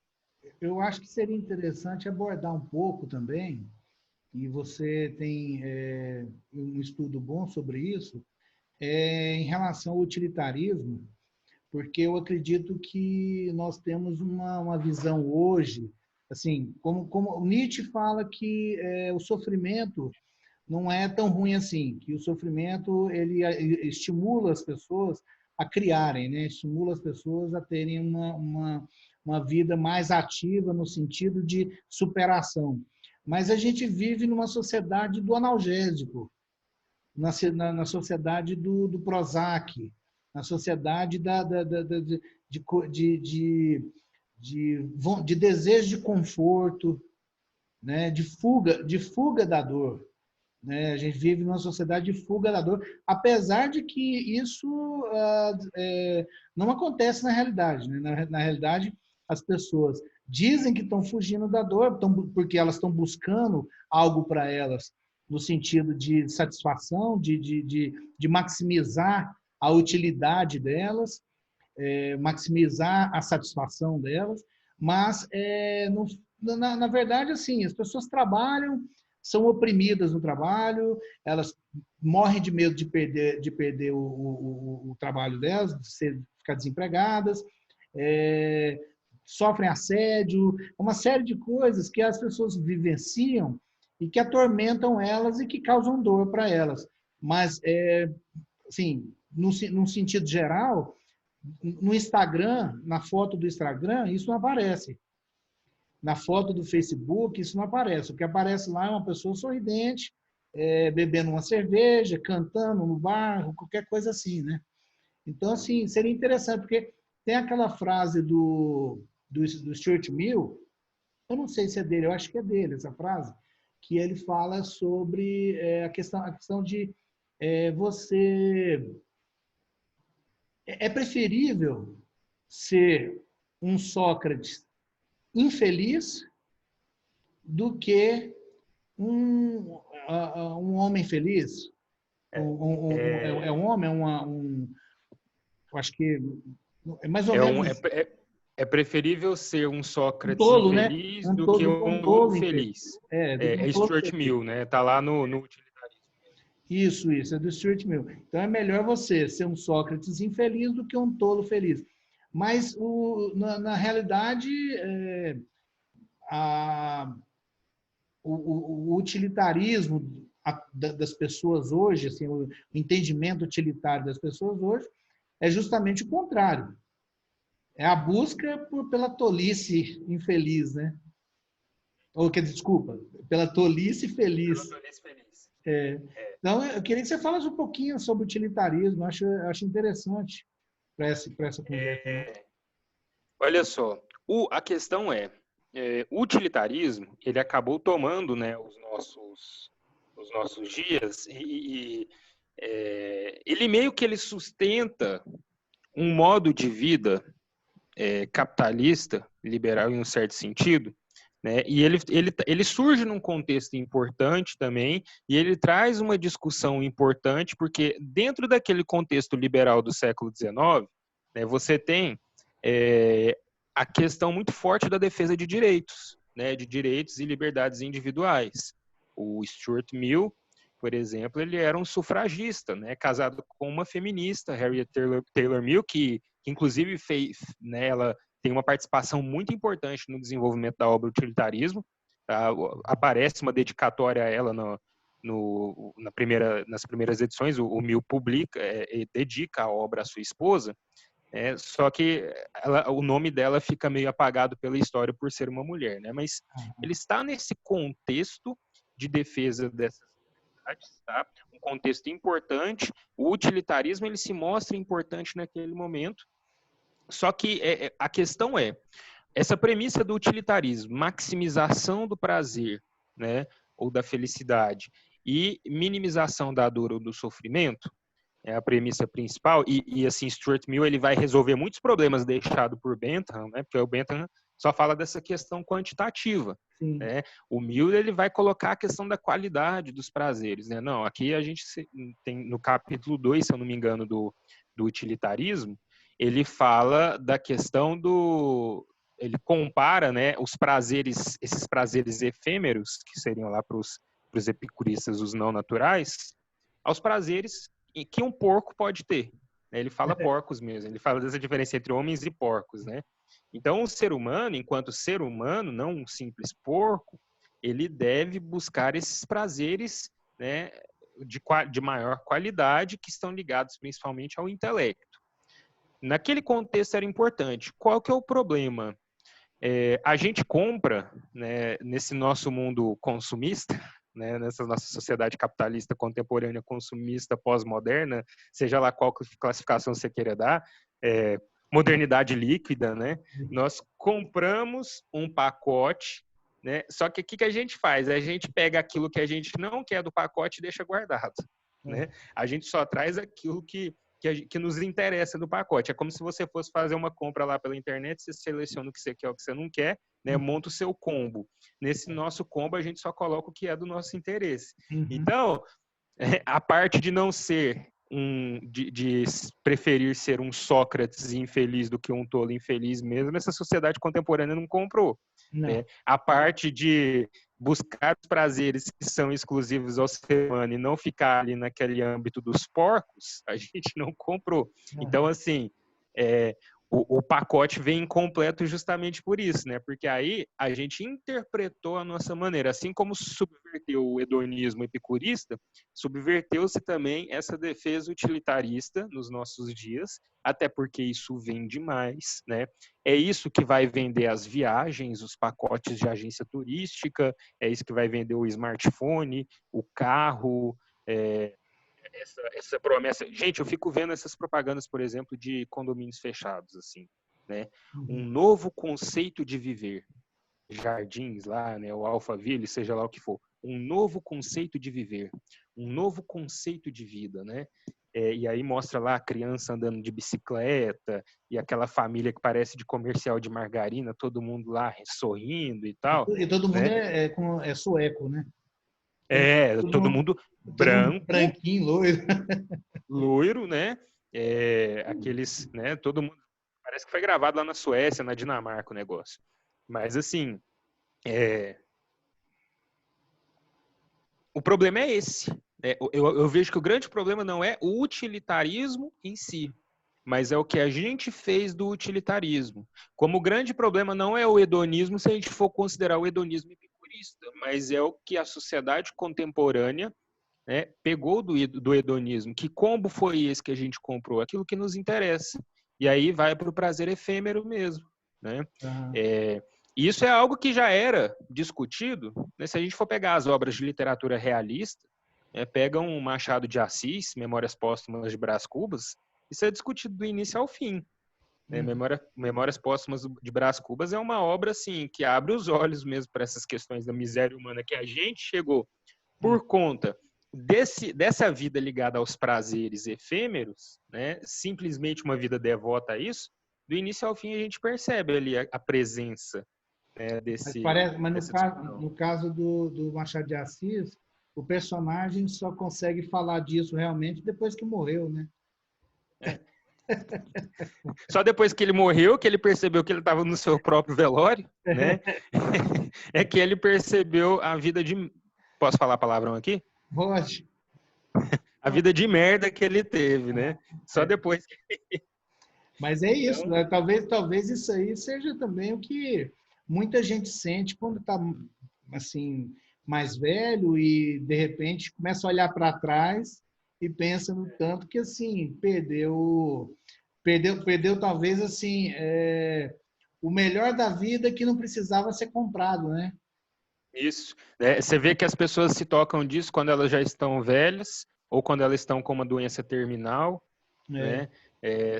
Eu acho que seria interessante abordar um pouco também, e você tem um estudo bom sobre isso, em relação ao utilitarismo, porque eu acredito que nós temos uma visão hoje, assim, como Nietzsche fala que o sofrimento não é tão ruim assim, que o sofrimento ele estimula as pessoas a criarem, né? Estimula as pessoas a terem uma vida mais ativa no sentido de superação. Mas a gente vive numa sociedade do analgésico, na sociedade do Prozac, na sociedade de desejo de conforto, né? de fuga da dor. Né? A gente vive numa sociedade de fuga da dor, apesar de que isso não acontece na realidade. Né? Na realidade, as pessoas dizem que estão fugindo da dor porque elas estão buscando algo para elas no sentido de satisfação, de maximizar a utilidade delas, maximizar a satisfação delas, mas, na verdade, assim, as pessoas trabalham, são oprimidas no trabalho, elas morrem de medo de perder o trabalho delas, de ficar desempregadas, sofrem assédio, uma série de coisas que as pessoas vivenciam e que atormentam elas e que causam dor para elas. Mas, assim, num sentido geral, no Instagram, na foto do Instagram, isso não aparece. Na foto do Facebook, isso não aparece. O que aparece lá é uma pessoa sorridente, bebendo uma cerveja, cantando no bar, qualquer coisa assim, né? Então, assim, seria interessante, porque tem aquela frase do Stuart Mill, eu não sei se é dele, eu acho que é dele essa frase, que ele fala sobre a questão de você... É preferível ser um Sócrates infeliz do que um homem feliz. Um homem, eu acho que é mais ou menos... É preferível ser um Sócrates tolo, né? infeliz do que um tolo feliz. É Stuart Mill, né? Tá lá no utilitarismo. Isso, é do Stuart Mill. Então é melhor você ser um Sócrates infeliz do que um tolo feliz. Mas, na realidade, o utilitarismo das pessoas hoje, assim, o entendimento utilitário das pessoas hoje, é justamente o contrário. É a busca pela tolice infeliz, né? Ou, desculpa, pela tolice feliz. Pela tolice feliz. Então, eu queria que você falasse um pouquinho sobre utilitarismo. Acho interessante para essa conversa. Olha só, a questão o utilitarismo, ele acabou tomando, né, os nossos dias e ele meio que ele sustenta um modo de vida capitalista, liberal em um certo sentido, né? E ele surge num contexto importante também, e ele traz uma discussão importante, porque dentro daquele contexto liberal do século XIX, né, você tem a questão muito forte da defesa de direitos, né, de direitos e liberdades individuais. O Stuart Mill, por exemplo, ele era um sufragista, né, casado com uma feminista, Harriet Taylor Mill, que inclusive fez, né, ela tem uma participação muito importante no desenvolvimento da obra Utilitarismo. Tá? Aparece uma dedicatória a ela nas primeiras edições, o Mill publica, dedica a obra à sua esposa, só que o nome dela fica meio apagado pela história por ser uma mulher, né? Mas ele está nesse contexto de defesa dessas liberdades, tá? Um contexto importante. O utilitarismo ele se mostra importante naquele momento. Só que a questão essa premissa do utilitarismo, maximização do prazer, né, ou da felicidade e minimização da dor ou do sofrimento, é a premissa principal, e assim, Stuart Mill ele vai resolver muitos problemas deixados por Bentham, né, porque o Bentham só fala dessa questão quantitativa. Né? O Mill ele vai colocar a questão da qualidade dos prazeres. Né? Não, aqui a gente tem no capítulo 2, se eu não me engano, do utilitarismo, ele fala da questão ele compara, né, esses prazeres efêmeros, que seriam lá para os epicuristas, os não naturais, aos prazeres que um porco pode ter. Ele fala porcos mesmo, ele fala dessa diferença entre homens e porcos, né? Então, o ser humano, enquanto ser humano, não um simples porco, ele deve buscar esses prazeres, né, de maior qualidade, que estão ligados principalmente ao intelecto. Naquele contexto era importante. Qual que é o problema? A gente compra, né, nesse nosso mundo consumista, né, nessa nossa sociedade capitalista contemporânea, consumista, pós-moderna, seja lá qual classificação você queira dar, modernidade líquida, né? Nós compramos um pacote, né? Só que o que a gente faz? A gente pega aquilo que a gente não quer do pacote e deixa guardado, né? A gente só traz aquilo que nos interessa do pacote. É como se você fosse fazer uma compra lá pela internet, você seleciona o que você quer, o que você não quer, né? Monta o seu combo. Nesse nosso combo, a gente só coloca o que é do nosso interesse. Então, a parte de não ser de preferir ser um Sócrates infeliz do que um tolo infeliz mesmo, essa sociedade contemporânea não comprou. Né? A parte de buscar os prazeres que são exclusivos ao ser humano e não ficar ali naquele âmbito dos porcos, a gente não comprou. Então, assim, o pacote vem incompleto justamente por isso, né? Porque aí a gente interpretou a nossa maneira. Assim como subverteu o hedonismo epicurista, subverteu-se também essa defesa utilitarista nos nossos dias, até porque isso vende mais, né? É isso que vai vender as viagens, os pacotes de agência turística, é isso que vai vender o smartphone, o carro, essa promessa. Gente, eu fico vendo essas propagandas, por exemplo, de condomínios fechados, assim, né? Um novo conceito de viver. Jardins lá, né? O Alphaville, seja lá o que for. Um novo conceito de viver. Um novo conceito de vida, né? E aí mostra lá a criança andando de bicicleta e aquela família que parece de comercial de margarina, todo mundo lá sorrindo e tal. E todo mundo né? é sueco, né? Todo mundo Todo mundo branco, branquinho, loiro. loiro, né? Aqueles, né? Todo mundo parece que foi gravado lá na Suécia, na Dinamarca, o negócio. Mas assim, o problema é esse. Eu vejo que o grande problema não é o utilitarismo em si, mas é o que a gente fez do utilitarismo. Como o grande problema não é o hedonismo, se a gente for considerar o hedonismo epicurista, mas é o que a sociedade contemporânea, né, pegou do hedonismo. Que combo foi esse que a gente comprou? Aquilo que nos interessa. E aí vai para o prazer efêmero mesmo. Né? Isso é algo que já era discutido, né? Se a gente for pegar as obras de literatura realista, pega um Machado de Assis, Memórias Póstumas de Brás Cubas, isso é discutido do início ao fim. Né? Memórias Póstumas de Brás Cubas é uma obra assim, que abre os olhos mesmo para essas questões da miséria humana que a gente chegou por conta dessa vida ligada aos prazeres efêmeros, né? Simplesmente uma vida devota a isso. Do início ao fim a gente percebe ali a presença, né, mas no caso do Machado de Assis, o personagem só consegue falar disso realmente depois que morreu, né? Só depois que ele morreu, que ele percebeu que ele estava no seu próprio velório, né? É que ele percebeu a vida de... Posso falar palavrão aqui? Pode. A vida de merda que ele teve, né? Só depois que... Mas é isso, então... né? Talvez isso aí seja também o que muita gente sente quando está assim, mais velho e, de repente, começa a olhar para trás e pensa no tanto que, assim, perdeu talvez, assim, o melhor da vida que não precisava ser comprado, né? Isso. Você vê que as pessoas se tocam disso quando elas já estão velhas ou quando elas estão com uma doença terminal, né?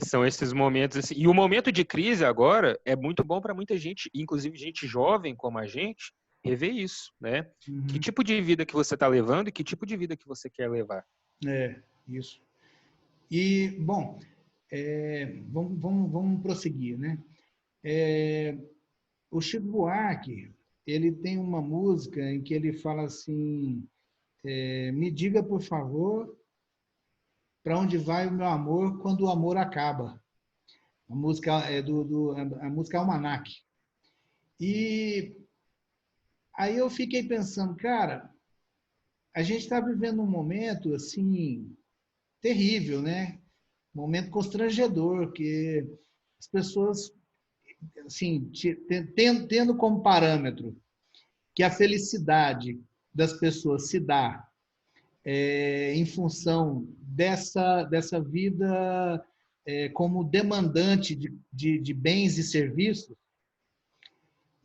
São esses momentos assim. E o momento de crise agora é muito bom para muita gente, inclusive gente jovem como a gente, rever isso, né? Que tipo de vida que você está levando e que tipo de vida que você quer levar. Isso. E, bom, vamos prosseguir, né? O Chico Buarque, ele tem uma música em que ele fala assim, me diga, por favor, para onde vai o meu amor quando o amor acaba. A música é a música Almanac. E aí eu fiquei pensando, cara, a gente está vivendo um momento assim terrível, né? Um momento constrangedor, que as pessoas assim tendo como parâmetro que a felicidade das pessoas se dá em função dessa vida como demandante de bens e serviços,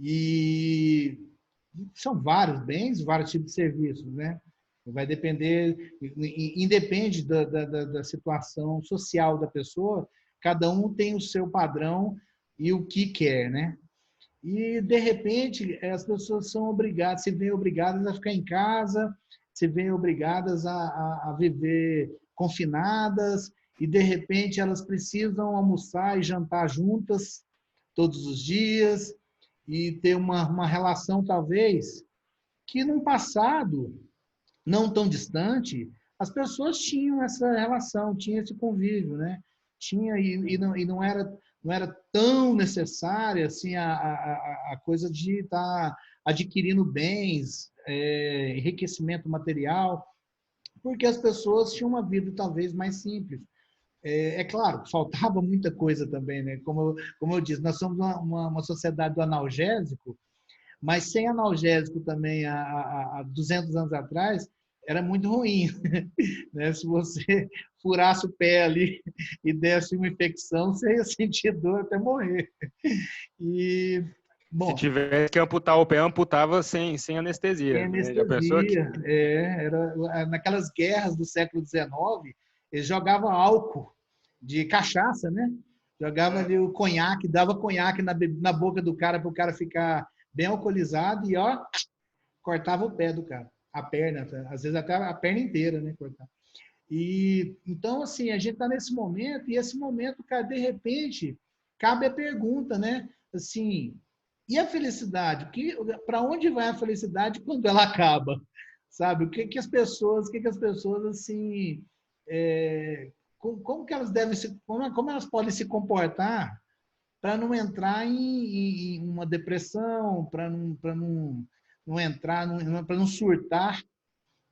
e são vários bens, vários tipos de serviços, né? Vai depender, independe da situação social da pessoa, cada um tem o seu padrão e o que quer, né? E, de repente, as pessoas são obrigadas, se veem obrigadas a ficar em casa, se veem obrigadas a viver confinadas, e, de repente, elas precisam almoçar e jantar juntas todos os dias, e ter uma relação, talvez, que num passado não tão distante, as pessoas tinham essa relação, tinha esse convívio, né? Tinha, e não era tão necessária assim, a coisa de estar adquirindo bens, enriquecimento material, porque as pessoas tinham uma vida talvez mais simples. É claro, faltava muita coisa também, né? Como eu disse, nós somos uma sociedade do analgésico, mas sem analgésico também há 200 anos atrás era muito ruim, né? Se você furasse o pé ali e desse uma infecção, você ia sentir dor até morrer. E, Se bom, tivesse que amputar o pé, amputava sem tem anestesia, né? Já pensou que... anestesia, era naquelas guerras do século XIX, eles jogavam álcool de cachaça, né? Jogava ali o conhaque, dava conhaque na boca do cara para o cara ficar bem alcoolizado e ó, cortava o pé do cara, a perna, às vezes até a perna inteira, né? Cortava. E então assim a gente está nesse momento e esse momento, cara, de repente cabe a pergunta, né? Assim, e a felicidade? Para onde vai a felicidade quando ela acaba? Sabe? O que as pessoas assim, como que elas devem se, como elas podem se comportar para não entrar em uma depressão, para não entrar, para não surtar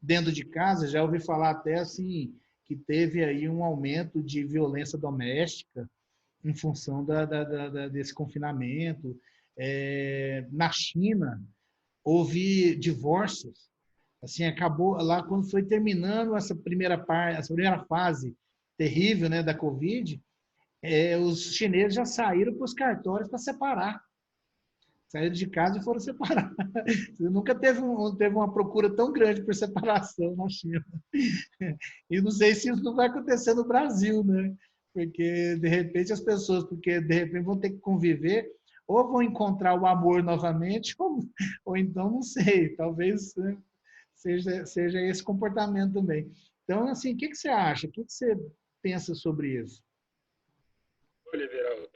dentro de casa? Já ouvi falar até assim que teve aí um aumento de violência doméstica em função desse confinamento. Na China, houve divórcios. Assim, acabou lá quando foi terminando essa primeira fase terrível, né, da Covid, os chineses já saíram para os cartórios para separar. Saíram de casa e foram separar. Nunca teve uma procura tão grande por separação na China. E não sei se isso não vai acontecer no Brasil, né? Porque, de repente, as pessoas, porque de repente vão ter que conviver, ou vão encontrar o amor novamente, ou então, não sei, talvez, né, seja esse comportamento também. Então, assim, o que você acha? O que você pensa sobre isso? Olha, Everaldo,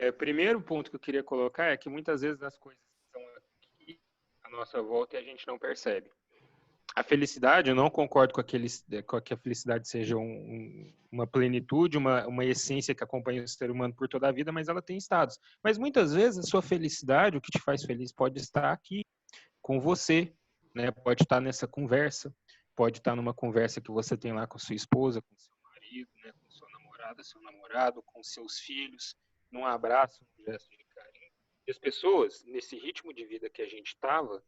o primeiro ponto que eu queria colocar é que muitas vezes as coisas estão aqui à nossa volta e a gente não percebe. A felicidade, eu não concordo com que a felicidade seja uma plenitude, uma essência que acompanha o ser humano por toda a vida, mas ela tem estados. Mas muitas vezes a sua felicidade, o que te faz feliz, pode estar aqui com você, né? Pode estar nessa conversa, pode estar numa conversa que você tem lá com sua esposa, com seu marido, né? Com sua namorada, seu namorado, com seus filhos, num abraço, num gesto de carinho. E as pessoas, nesse ritmo de vida que a gente estava,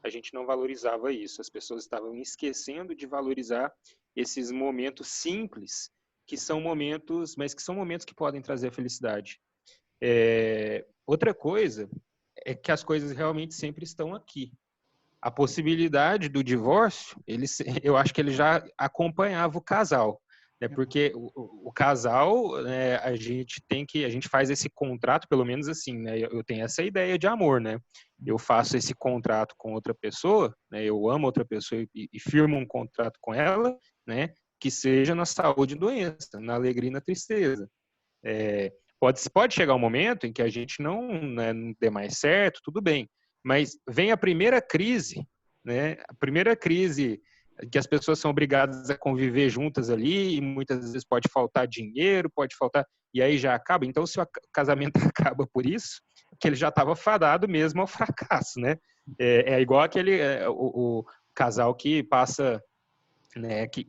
a gente não valorizava isso. As pessoas estavam esquecendo de valorizar esses momentos simples, que são momentos, mas que são momentos que podem trazer a felicidade. Outra coisa é que as coisas realmente sempre estão aqui. A possibilidade do divórcio, eu acho que ele já acompanhava o casal, né? Porque o casal, né, a gente faz esse contrato, pelo menos assim, né? Eu tenho essa ideia de amor, né? Eu faço esse contrato com outra pessoa, né? Eu amo outra pessoa e firmo um contrato com ela, né? Que seja na saúde e doença, na alegria e na tristeza. Pode chegar um momento em que a gente não dê mais certo, tudo bem. Mas vem a primeira crise, né? A primeira crise que as pessoas são obrigadas a conviver juntas ali, e muitas vezes pode faltar dinheiro, pode faltar, e aí já acaba. Então, se o casamento acaba por isso, que ele já estava fadado mesmo ao fracasso, né? É igual aquele o casal que passa, né? Que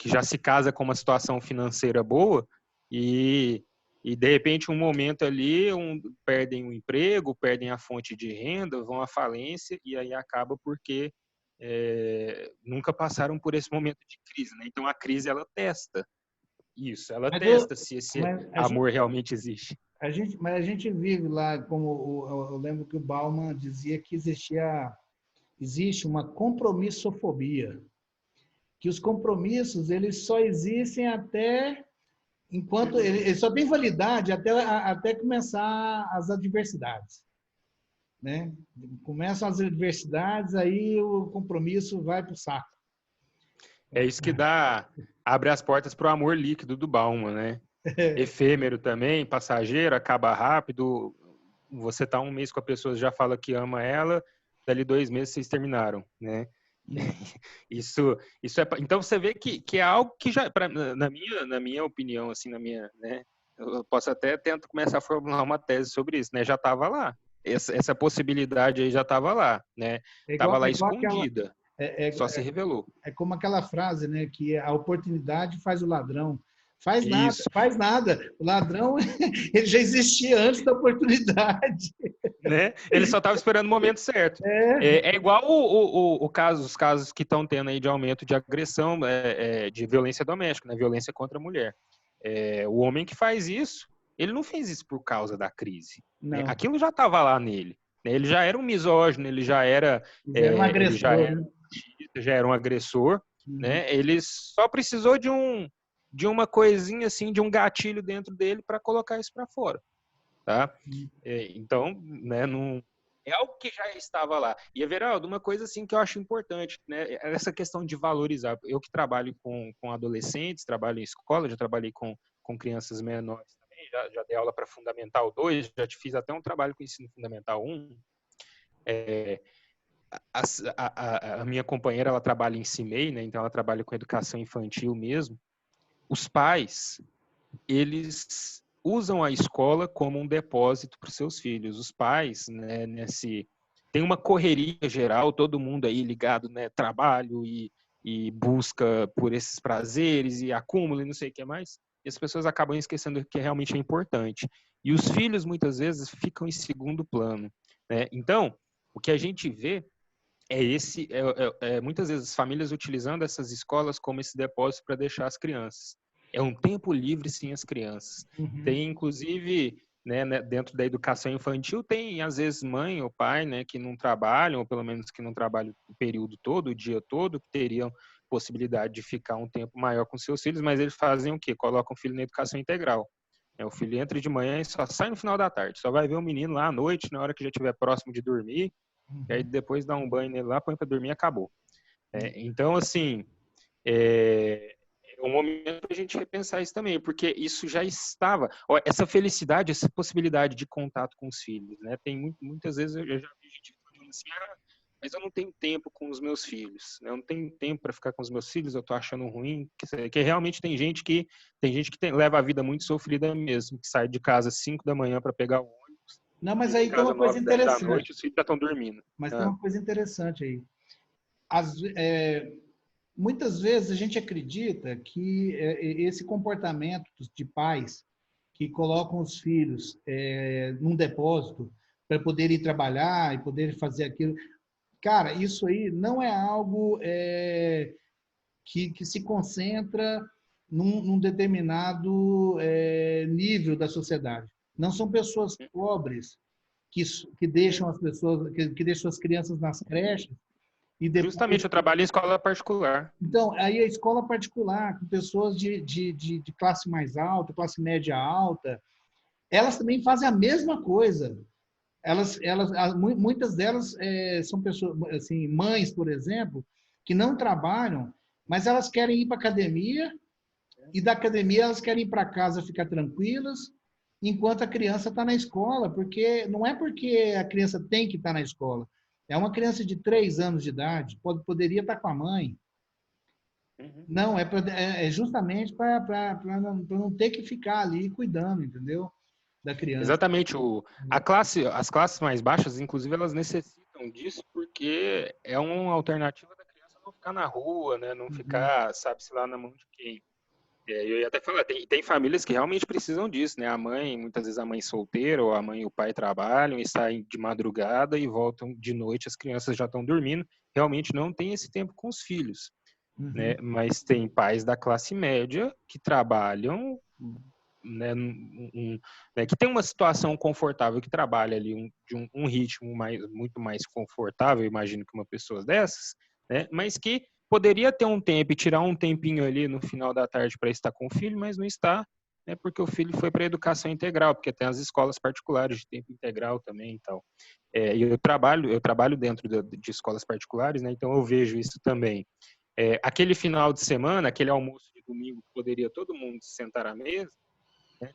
já se casa com uma situação financeira boa e de repente, um momento ali, perdem o emprego, perdem a fonte de renda, vão à falência e aí acaba porque nunca passaram por esse momento de crise, né? Então, a crise, ela testa isso, ela Mas, testa se esse mas amor realmente existe. a gente vive lá, como eu lembro que o Bauman dizia que existe uma compromissofobia, que os compromissos eles só existem até enquanto ele só tem validade até começar as adversidades, né? Começam as adversidades, aí o compromisso vai para o saco. É isso que abre as portas para o amor líquido do Bauman, né? Efêmero também, passageiro, acaba rápido. Você tá um mês com a pessoa, já fala que ama ela, dali 2 meses vocês terminaram, né? Isso é, então você vê que é algo que já, na minha opinião, assim, né, eu posso até tentar começar a formular uma tese sobre isso, né, já estava lá, essa possibilidade aí já estava lá, né, estava lá é igual aquela, escondida, é, só se é, revelou. é como aquela frase, né, que a oportunidade faz o ladrão. Isso, Faz nada. O ladrão ele já existia antes da oportunidade. né? Ele só estava esperando o momento certo. É, É igual os casos que estão tendo aí de aumento de agressão, de violência doméstica, né? Violência contra a mulher. O homem que faz isso, ele não fez isso por causa da crise, né? não. Aquilo já estava lá nele, né? Ele já era um misógino, Eles eram um ele agressor, né? já era um agressor, Uhum. né? Ele só precisou de uma coisinha assim, de um gatilho dentro dele para colocar isso para fora. Tá? Então, né, não, é algo que já estava lá. E, Everaldo, uma coisa assim que eu acho importante, né, é essa questão de valorizar. Eu que trabalho com adolescentes, trabalho em escola, já trabalhei com crianças menores também, já dei aula para Fundamental 2, já te fiz até um trabalho com ensino Fundamental 1. A minha companheira, ela trabalha em CIMEI, né, então ela trabalha com educação infantil mesmo. Os pais, eles usam a escola como um depósito para os seus filhos. Os pais, né, tem uma correria geral, todo mundo aí ligado, né, trabalho e busca por esses prazeres e acúmulo e não sei o que mais. E as pessoas acabam esquecendo o que realmente é importante. E os filhos, muitas vezes, ficam em segundo plano, né? Então, o que a gente vê muitas vezes as famílias utilizando essas escolas como esse depósito para deixar as crianças. É um tempo livre sem as crianças. Uhum. Tem, inclusive, né, dentro da educação infantil, tem, às vezes, mãe ou pai, né, que não trabalham, ou pelo menos que não trabalham o período todo, o dia todo, que teriam possibilidade de ficar um tempo maior com seus filhos, mas eles fazem o quê? Colocam o filho na educação integral. O filho entra de manhã e só sai no final da tarde. Só vai ver o menino lá à noite, na hora que já estiver próximo de dormir, e aí depois dá um banho nele lá, põe para dormir e acabou. Então, assim, é um momento para a gente repensar isso também, porque isso já estava, essa felicidade, essa possibilidade de contato com os filhos, né? Tem muitas vezes eu já vi gente falando assim, mas eu não tenho tempo com os meus filhos, né? Eu não tenho tempo para ficar com os meus filhos, eu tô achando ruim, que realmente tem gente que leva a vida muito sofrida mesmo, que sai de casa às 5 da manhã para pegar o ônibus, Não, mas chega em aí tem casa uma coisa 9, 10 da interessante. noite, os filhos já estão dormindo. Mas tem uma coisa interessante aí. Muitas vezes a gente acredita que esse comportamento de pais que colocam os filhos num depósito para poderem trabalhar e poderem fazer aquilo, cara, isso aí não é algo que se concentra num determinado nível da sociedade. Não são pessoas pobres que deixam as pessoas, que deixam as crianças nas creches e depois. Justamente, eu trabalho em escola particular. Então, aí a escola particular, com pessoas de classe mais alta, classe média alta, elas também fazem a mesma coisa. Muitas delas são pessoas, assim, mães, por exemplo, que não trabalham, mas elas querem ir para a academia e da academia elas querem ir para casa ficar tranquilas, enquanto a criança está na escola, porque não é porque a criança tem que estar na escola. É uma criança de 3 anos de idade, poderia estar com a mãe. Não, é justamente para não ter que ficar ali cuidando, entendeu? Da criança. Exatamente. As classes mais baixas, inclusive, elas necessitam disso porque é uma alternativa da criança não ficar na rua, né? Não Uhum. ficar, sabe-se lá na mão de quem. Eu ia até falar, tem famílias que realmente precisam disso, né? A mãe, muitas vezes a mãe solteira ou a mãe e o pai trabalham e saem de madrugada e voltam de noite, as crianças já estão dormindo. Realmente não tem esse tempo com os filhos, né? Uhum. Mas tem pais da classe média que trabalham, né, né, que tem uma situação confortável, que trabalha ali de um ritmo muito mais confortável, imagino que uma pessoa dessas, né, mas que poderia ter um tempo e tirar um tempinho ali no final da tarde para estar com o filho, mas não está, né, porque o filho foi para a educação integral, porque tem as escolas particulares de tempo integral também e tal. E eu trabalho dentro de escolas particulares, né, então eu vejo isso também. Aquele final de semana, aquele almoço de domingo, que poderia todo mundo se sentar à mesa, né,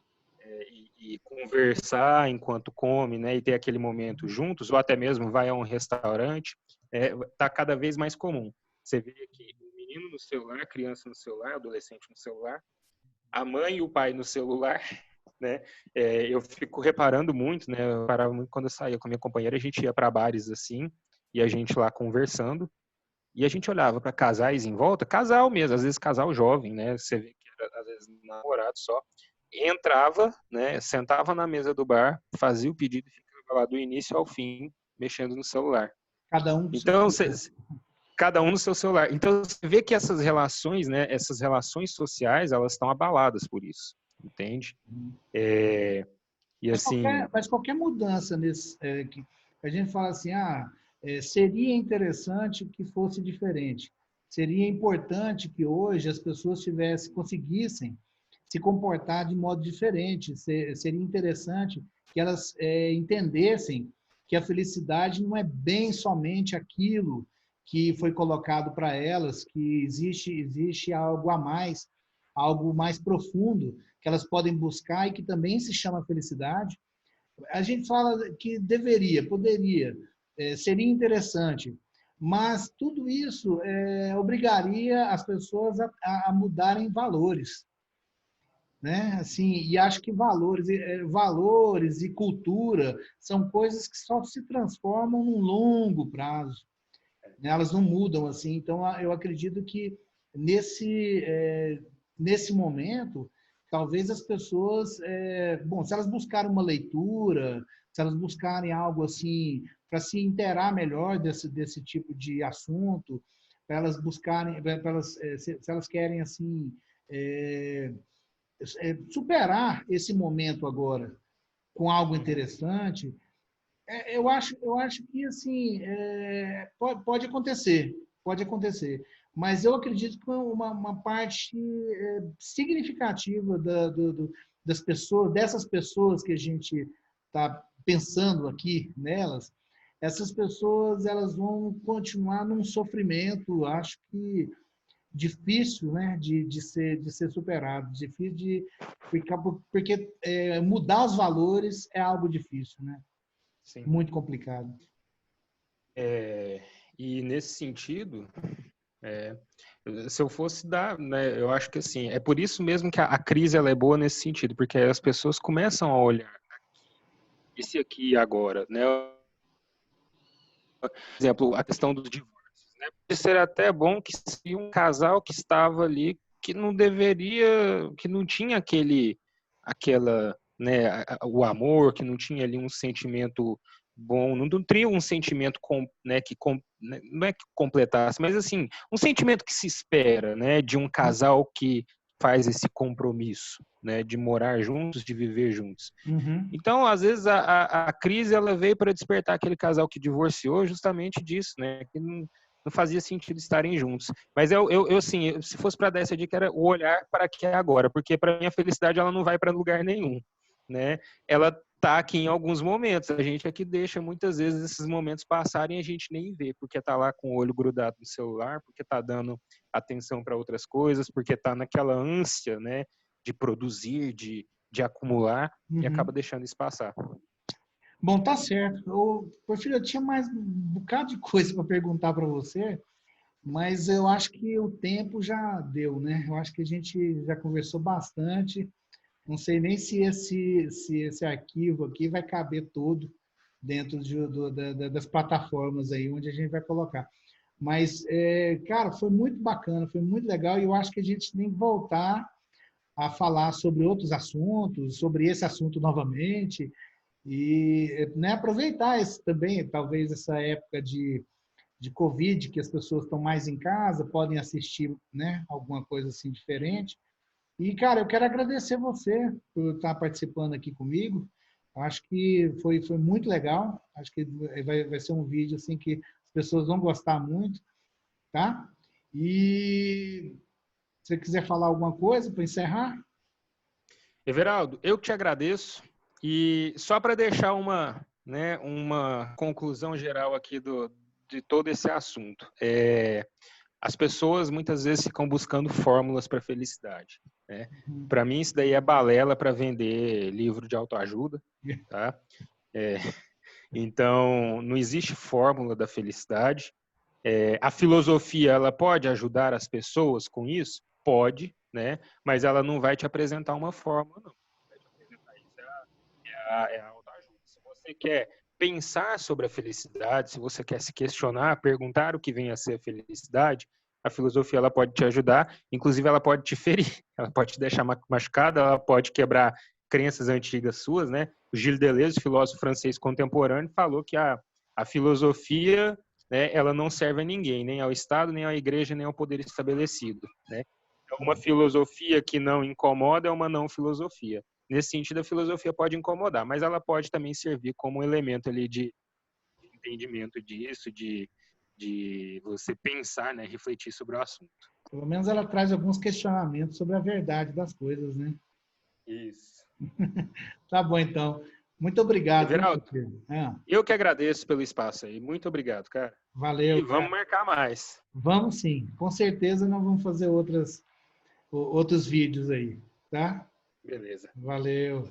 e conversar enquanto come, né, e ter aquele momento juntos, ou até mesmo vai a um restaurante, Tá cada vez mais comum. Você vê aqui o menino no celular, a criança no celular, o adolescente no celular, a mãe e o pai no celular, né? Eu fico reparando muito, né? Eu parava muito quando eu saía com a minha companheira, a gente ia para bares assim, e a gente lá conversando, e a gente olhava para casais em volta, casal mesmo, às vezes casal jovem, né? Você vê que era, às vezes, namorado só, entrava, né? Sentava na mesa do bar, fazia o pedido e ficava lá do início ao fim, mexendo no celular. Cada um com seu Então, celular. cada um no seu celular. Então, você vê que essas relações, né? Essas relações sociais, elas estão abaladas por isso, entende? E assim, Mas qualquer mudança nesse, que a gente fala assim, seria interessante que fosse diferente. Seria importante que hoje as pessoas conseguissem se comportar de modo diferente. Seria interessante que elas entendessem que a felicidade não é bem somente aquilo que foi colocado para elas, que existe algo a mais, algo mais profundo que elas podem buscar e que também se chama felicidade. A gente fala que poderia, seria interessante, mas tudo isso obrigaria as pessoas a mudarem valores, né? Assim, e acho que valores e cultura são coisas que só se transformam num longo prazo, né? Elas não mudam assim. Então, eu acredito que nesse momento, talvez as pessoas, se elas buscarem uma leitura, se elas buscarem algo assim para se inteirar melhor desse tipo de assunto, para elas buscarem, se elas querem assim superar esse momento agora com algo interessante, eu acho que assim pode acontecer, mas eu acredito que uma parte significativa das pessoas, dessas pessoas que a gente está pensando aqui nelas, essas pessoas elas vão continuar num sofrimento, acho que difícil, né, de ser superado, difícil de ficar, porque mudar os valores é algo difícil, né? sim. Muito complicado. E nesse sentido, se eu fosse dar, né, eu acho que assim, é por isso mesmo que a crise ela é boa nesse sentido, porque as pessoas começam a olhar esse aqui e agora, né? Por exemplo, a questão dos divórcios, né? Pode ser até bom que se um casal que estava ali que não deveria, que não tinha aquela, né, o amor, que não tinha ali um sentimento bom, não nutria um sentimento né, não é que completasse, mas assim, um sentimento que se espera, né, de um casal que faz esse compromisso, né, de morar juntos, de viver juntos. Uhum. Então, às vezes, a crise ela veio para despertar aquele casal que divorciou justamente disso, né? Que não fazia sentido estarem juntos. Mas assim, se fosse para dar essa dica, era o olhar para que é agora, porque para mim a felicidade ela não vai para lugar nenhum, né? Ela tá aqui em alguns momentos. A gente aqui deixa muitas vezes esses momentos passarem e a gente nem vê, porque tá lá com o olho grudado no celular, porque tá dando atenção para outras coisas, porque tá naquela ânsia, né? De produzir, de acumular e acaba Uhum. deixando isso passar. Bom, tá certo. Porfírio, eu tinha mais um bocado de coisa para perguntar para você, mas eu acho que o tempo já deu, né? Eu acho que a gente já conversou bastante. Não sei nem se esse arquivo aqui vai caber todo dentro das plataformas aí onde a gente vai colocar. Mas, cara, foi muito bacana, foi muito legal e eu acho que a gente tem que voltar a falar sobre outros assuntos, sobre esse assunto novamente e, né, aproveitar também, talvez, essa época de Covid, que as pessoas estão mais em casa, podem assistir, né, alguma coisa assim diferente. E, cara, eu quero agradecer você por estar participando aqui comigo. Acho que foi muito legal. Acho que vai ser um vídeo assim que as pessoas vão gostar muito, tá? E se você quiser falar alguma coisa para encerrar? Everaldo, eu que te agradeço. E só para deixar né, uma conclusão geral aqui de todo esse assunto. As pessoas muitas vezes ficam buscando fórmulas para felicidade, né? Para mim isso daí é balela para vender livro de autoajuda, tá? Então não existe fórmula da felicidade. A filosofia, ela pode ajudar as pessoas com isso? Pode, né? Mas ela não vai te apresentar uma fórmula, não. Vai te apresentar isso a autoajuda. Se você quer pensar sobre a felicidade, se você quer se questionar, perguntar o que vem a ser a felicidade, a filosofia ela pode te ajudar, inclusive ela pode te ferir, ela pode te deixar machucada, ela pode quebrar crenças antigas suas, né? O Gilles Deleuze, filósofo francês contemporâneo, falou que a filosofia, né, ela não serve a ninguém, nem ao Estado, nem à igreja, nem ao poder estabelecido, né? Uma filosofia que não incomoda é uma não filosofia. Nesse sentido, a filosofia pode incomodar, mas ela pode também servir como um elemento ali de entendimento disso, de você pensar, né, refletir sobre o assunto. Pelo menos ela traz alguns questionamentos sobre a verdade das coisas, né? Isso. Tá bom, então. Muito obrigado, viu, Everaldo, Pedro? eu que agradeço pelo espaço aí. Muito obrigado, cara. Valeu, E vamos cara. marcar mais. Vamos sim. Com certeza nós vamos fazer outros vídeos aí, tá? Beleza. Valeu.